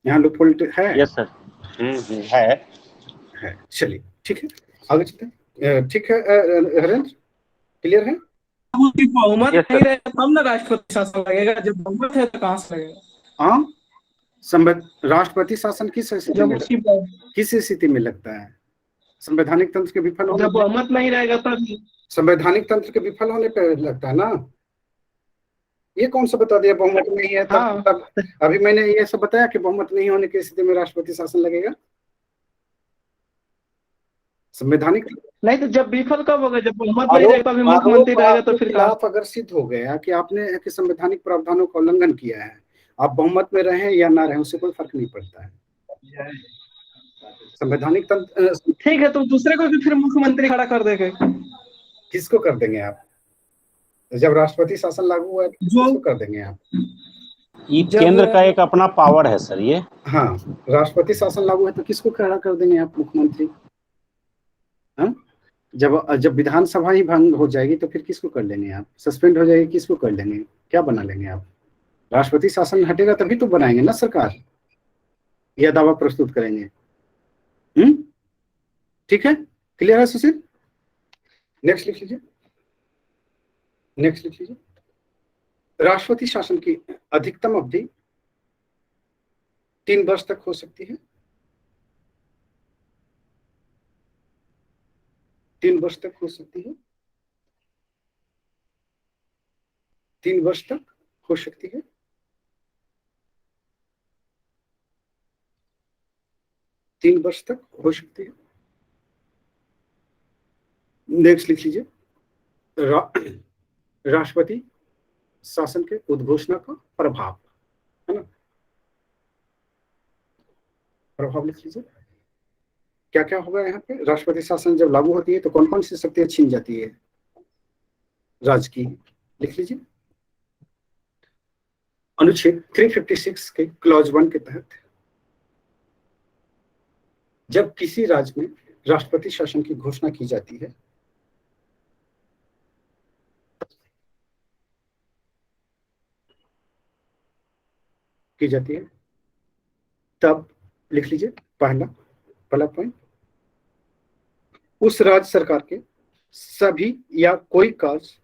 यहाँ लूप होल्ट है? Yes sir. है। चलिए ठीक है, आगे चलते हैं। ठीक है हरेंद्र, क्लियर है? उसकी बहुमत Yes, sir. नहीं रहेगा तब ना राष्ट्रपति शासन लगेगा, जब बहुमत है तो कहाँ से लगेगा? हाँ, राष्ट्रपति शासन किस स्थिति में लगता है? संवैधानिक तंत्र के विफल होने, जब बहुमत नहीं रहेगा तब। संवैधानिक तंत्र के विफल होने पर लगता है ना। ये कौन सा बता दिया बहुमत नहीं है तब? हाँ। तब अभी मैंने ये सब बताया कि बहुमत नहीं होने की स्थिति में राष्ट्रपति शासन लगेगा। संवैधानिक नहीं तो जब विफल कब होगा? जब बहुमत नहीं रहेगा तभी मुख्यमंत्री रहेगा, तो फिर खिलाफ अगर सिद्ध हो गया कि आपने कि संवैधानिक प्रावधानों का उल्लंघन किया है, आप बहुमत में रहें या ना रहें उससे कोई फर्क नहीं पड़ता है। संवैधानिक तंत्र ठीक है, तो दूसरे को भी फिर मुख्यमंत्री खड़ा कर देंगे। किसको कर देंगे आप? जब राष्ट्रपति शासन लागू हुआ है तो किसको कर देंगे आप? ये केंद्र का एक अपना पावर है सर ये। हाँ, राष्ट्रपति शासन लागू है तो किसको खड़ा कर देंगे आप मुख्यमंत्री? हाँ, जब विधानसभा ही भंग हो जाएगी तो फिर किसको कर लेंगे आप? सस्पेंड हो जाएगी, किसको कर लेंगे? क्या बना लेंगे आप? राष्ट्रपति शासन हटेगा तभी तो बनाएंगे ना सरकार, यह दावा प्रस्तुत करेंगे। ठीक है, क्लियर है सुशील? नेक्स्ट लिख लीजिए, नेक्स्ट लिख लीजिए। राष्ट्रपति शासन की अधिकतम अवधि 3 वर्ष तक हो सकती है। 3 वर्ष तक हो सकती है, 3 वर्ष तक हो सकती है। तीन वर्ष तक हो सकती है। नेक्स्ट लिख लीजिए, राष्ट्रपति शासन के उद्घोषणा का प्रभाव, है ना, प्रभाव लिख लीजिए। क्या क्या होगा यहाँ पे? राष्ट्रपति शासन जब लागू होती है तो कौन कौन सी शक्तियां छीन जाती है राज्य की? लिख लीजिए, अनुच्छेद 356 के क्लॉज 1 के तहत जब किसी राज्य में राष्ट्रपति शासन की घोषणा की जाती है तब लिख लीजिए पहला पॉइंट, उस राज्य सरकार के सभी या कोई कार्य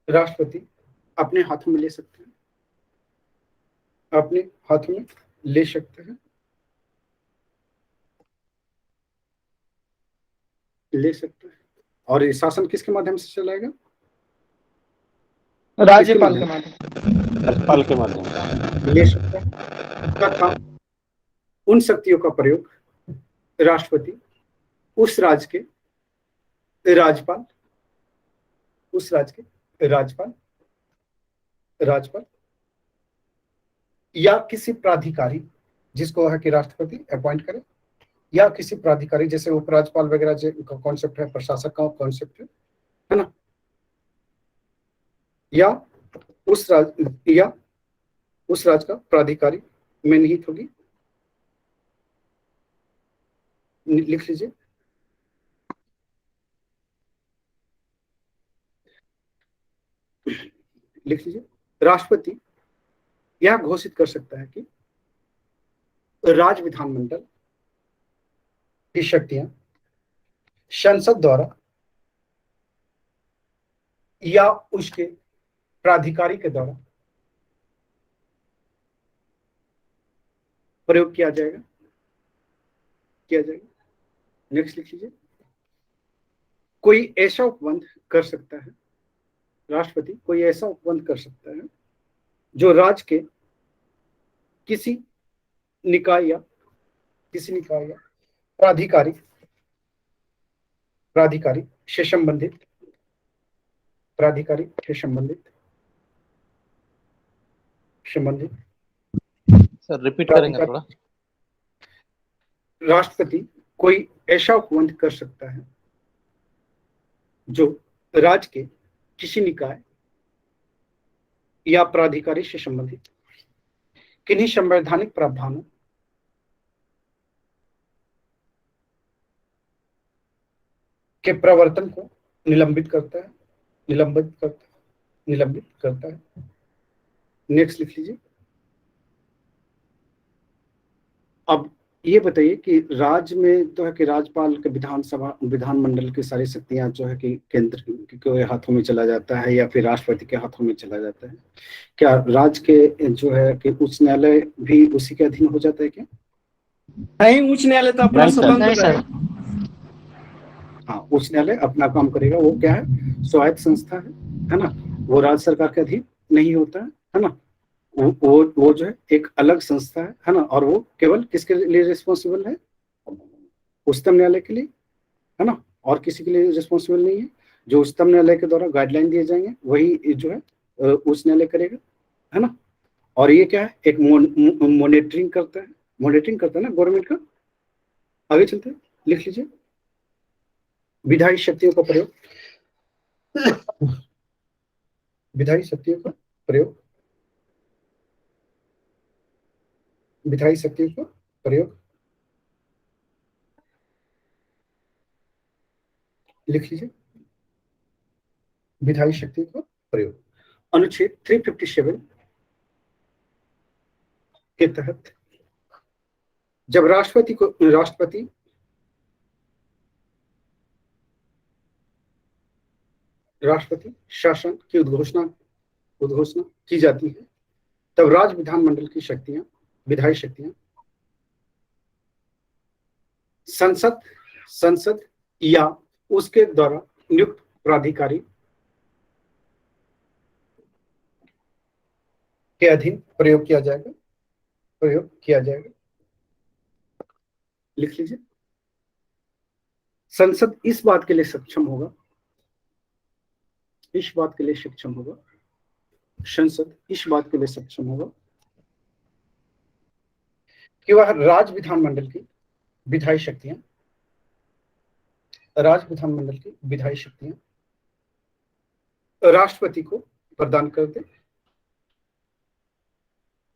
राष्ट्रपति अपने हाथों में ले सकते हैं, अपने हाथों में ले सकते हैं, ले सकते हैं। और ये शासन किसके माध्यम से चलाएगा? राज्यपाल के माध्यम। राज्यपाल के माध्यम से ले सकते हैं, तथा उन शक्तियों का प्रयोग राष्ट्रपति उस राज्य के राज्यपाल या किसी प्राधिकारी, जिसको है कि राष्ट्रपति अपॉइंट करे, या किसी प्राधिकारी जैसे उपराज्यपाल वगैरह का कॉन्सेप्ट है, प्रशासक का कॉन्सेप्ट है ना, या उस राज्य का प्राधिकारी में निहित होगी। लिख लीजिए, राष्ट्रपति यह घोषित कर सकता है कि राज्य विधानमंडल की शक्तियां संसद द्वारा या उसके प्राधिकारी के द्वारा प्रयोग किया जाएगा। नेक्स्ट लिख लीजिए। कोई ऐसा उपबंध कर सकता है, राष्ट्रपति कोई ऐसा उपबंध कर सकता है जो राज्य के किसी निकाय या प्राधिकारी से संबंधित सर रिपीट करेंगे थोड़ा। राष्ट्रपति कोई ऐसा उपबंध कर सकता है जो राज्य के किसी निकाय या प्राधिकारी से संबंधित किन्हीं संवैधानिक प्रावधानों के प्रवर्तन को निलंबित करता है। नेक्स्ट लिख लीजिए। अब ये बताइए कि राज्य में तो है कि राज्यपाल के विधानमंडल की सारी शक्तियां जो है कि केंद्र के हाथों में चला जाता है या फिर राष्ट्रपति के हाथों में चला जाता है। क्या राज्य के जो है कि उच्च न्यायालय भी उसी के अधीन हो जाता है क्या? नहीं, उच्च न्यायालय तो अपना स्वतंत्र नहीं सर। है। हाँ, उच्च न्यायालय अपना काम करेगा। वो क्या है, स्वायत्त संस्था है ना। वो राज्य सरकार के अधीन नहीं होता है ना। वो जो है एक अलग संस्था है ना। और वो केवल किसके लिए रिस्पॉन्सिबल है? उच्चतम न्यायालय के लिए, है ना। और किसी के लिए रिस्पॉन्सिबल नहीं है। जो उच्चतम न्यायालय के द्वारा गाइडलाइन दिए जाएंगे वही जो है उच्च न्यायालय करेगा, है ना। और ये क्या है, एक मॉनिटरिंग करता है ना गवर्नमेंट का। आगे चलते हैं, लिख लीजिए। विधायी शक्तियों का प्रयोग, विधायी शक्तियों का प्रयोग लिख लीजिए। विधायी शक्तियों का प्रयोग अनुच्छेद 357 के तहत जब राष्ट्रपति शासन की उद्घोषणा की जाती है, तब राज्य विधानमंडल की शक्तियां, विधायी शक्तियां संसद या उसके द्वारा नियुक्त प्राधिकारी के अधीन प्रयोग किया जाएगा। लिख लीजिए। संसद इस बात के लिए सक्षम होगा कि वह राज्य विधानमंडल की विधायी शक्तियां राष्ट्रपति को प्रदान कर दे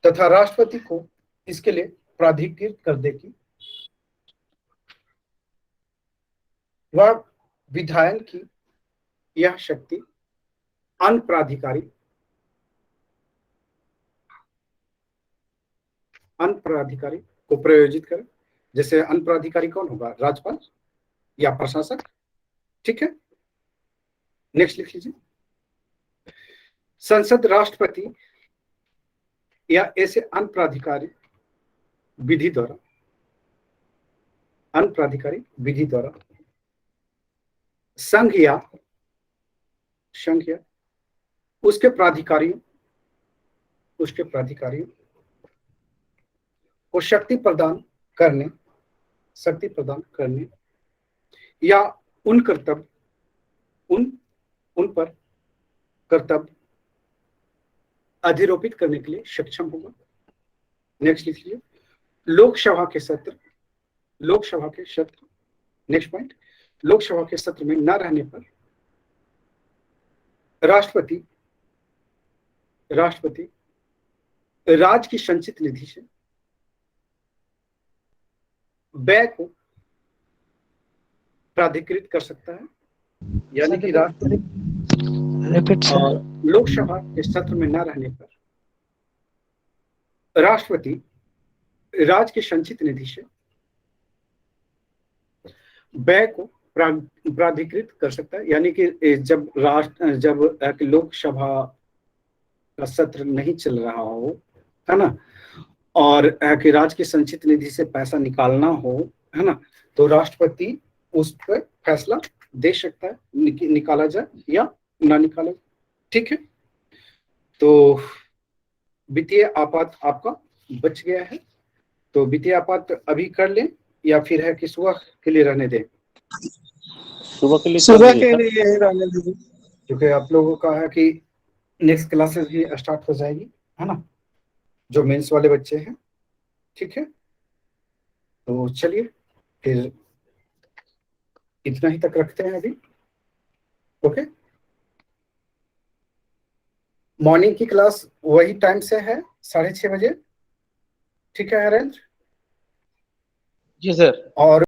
तथा राष्ट्रपति को इसके लिए प्राधिकृत कर दे कि वह विधायन की यह शक्ति अन्य प्राधिकारी को प्रयोजित करे। जैसे अन्य प्राधिकारी कौन होगा? राज्यपाल या प्रशासक। ठीक है, नेक्स्ट लिख लीजिए। संसद राष्ट्रपति या ऐसे अन्य प्राधिकारी विधि द्वारा संघ या उसके प्राधिकारियों को शक्ति प्रदान करने या उन पर कर्तव्य अधिरोपित करने के लिए सक्षम होगा। नेक्स्ट लिख लीजिए। लोकसभा के सत्र नेक्स्ट पॉइंट, लोकसभा के सत्र में न रहने पर राष्ट्रपति राज्य की संचित निधि से व्यय को प्राधिकृत कर सकता है। यानी कि राष्ट्रपति लोकसभा के सत्र में न रहने पर राष्ट्रपति राज्य की संचित निधि से व्यय को प्राधिकृत कर सकता है, यानी कि जब लोकसभा का सत्र नहीं चल रहा हो, है ना, और कि राज्य की संचित निधि से पैसा निकालना हो, है ना, तो राष्ट्रपति उस पर फैसला दे सकता है, निकाला जाए या ना निकाला जाए। ठीक है, तो वित्तीय आपात आपका बच गया है। तो वित्तीय आपात अभी कर लें या फिर है कि सुबह के लिए रहने दें? सुबह के लिए सुबह के लिए यही रहने दीजिए। क्योंकि आप लोगों का है कि नेक्स्ट क्लासेस भी स्टार्ट हो जाएगी, है ना, जो मेंस वाले बच्चे हैं। ठीक है, तो चलिए फिर इतना ही तक रखते हैं अभी। ओके, मॉर्निंग की क्लास वही टाइम से है, 6:30 बजे। ठीक है हरेंद्र? जी सर। और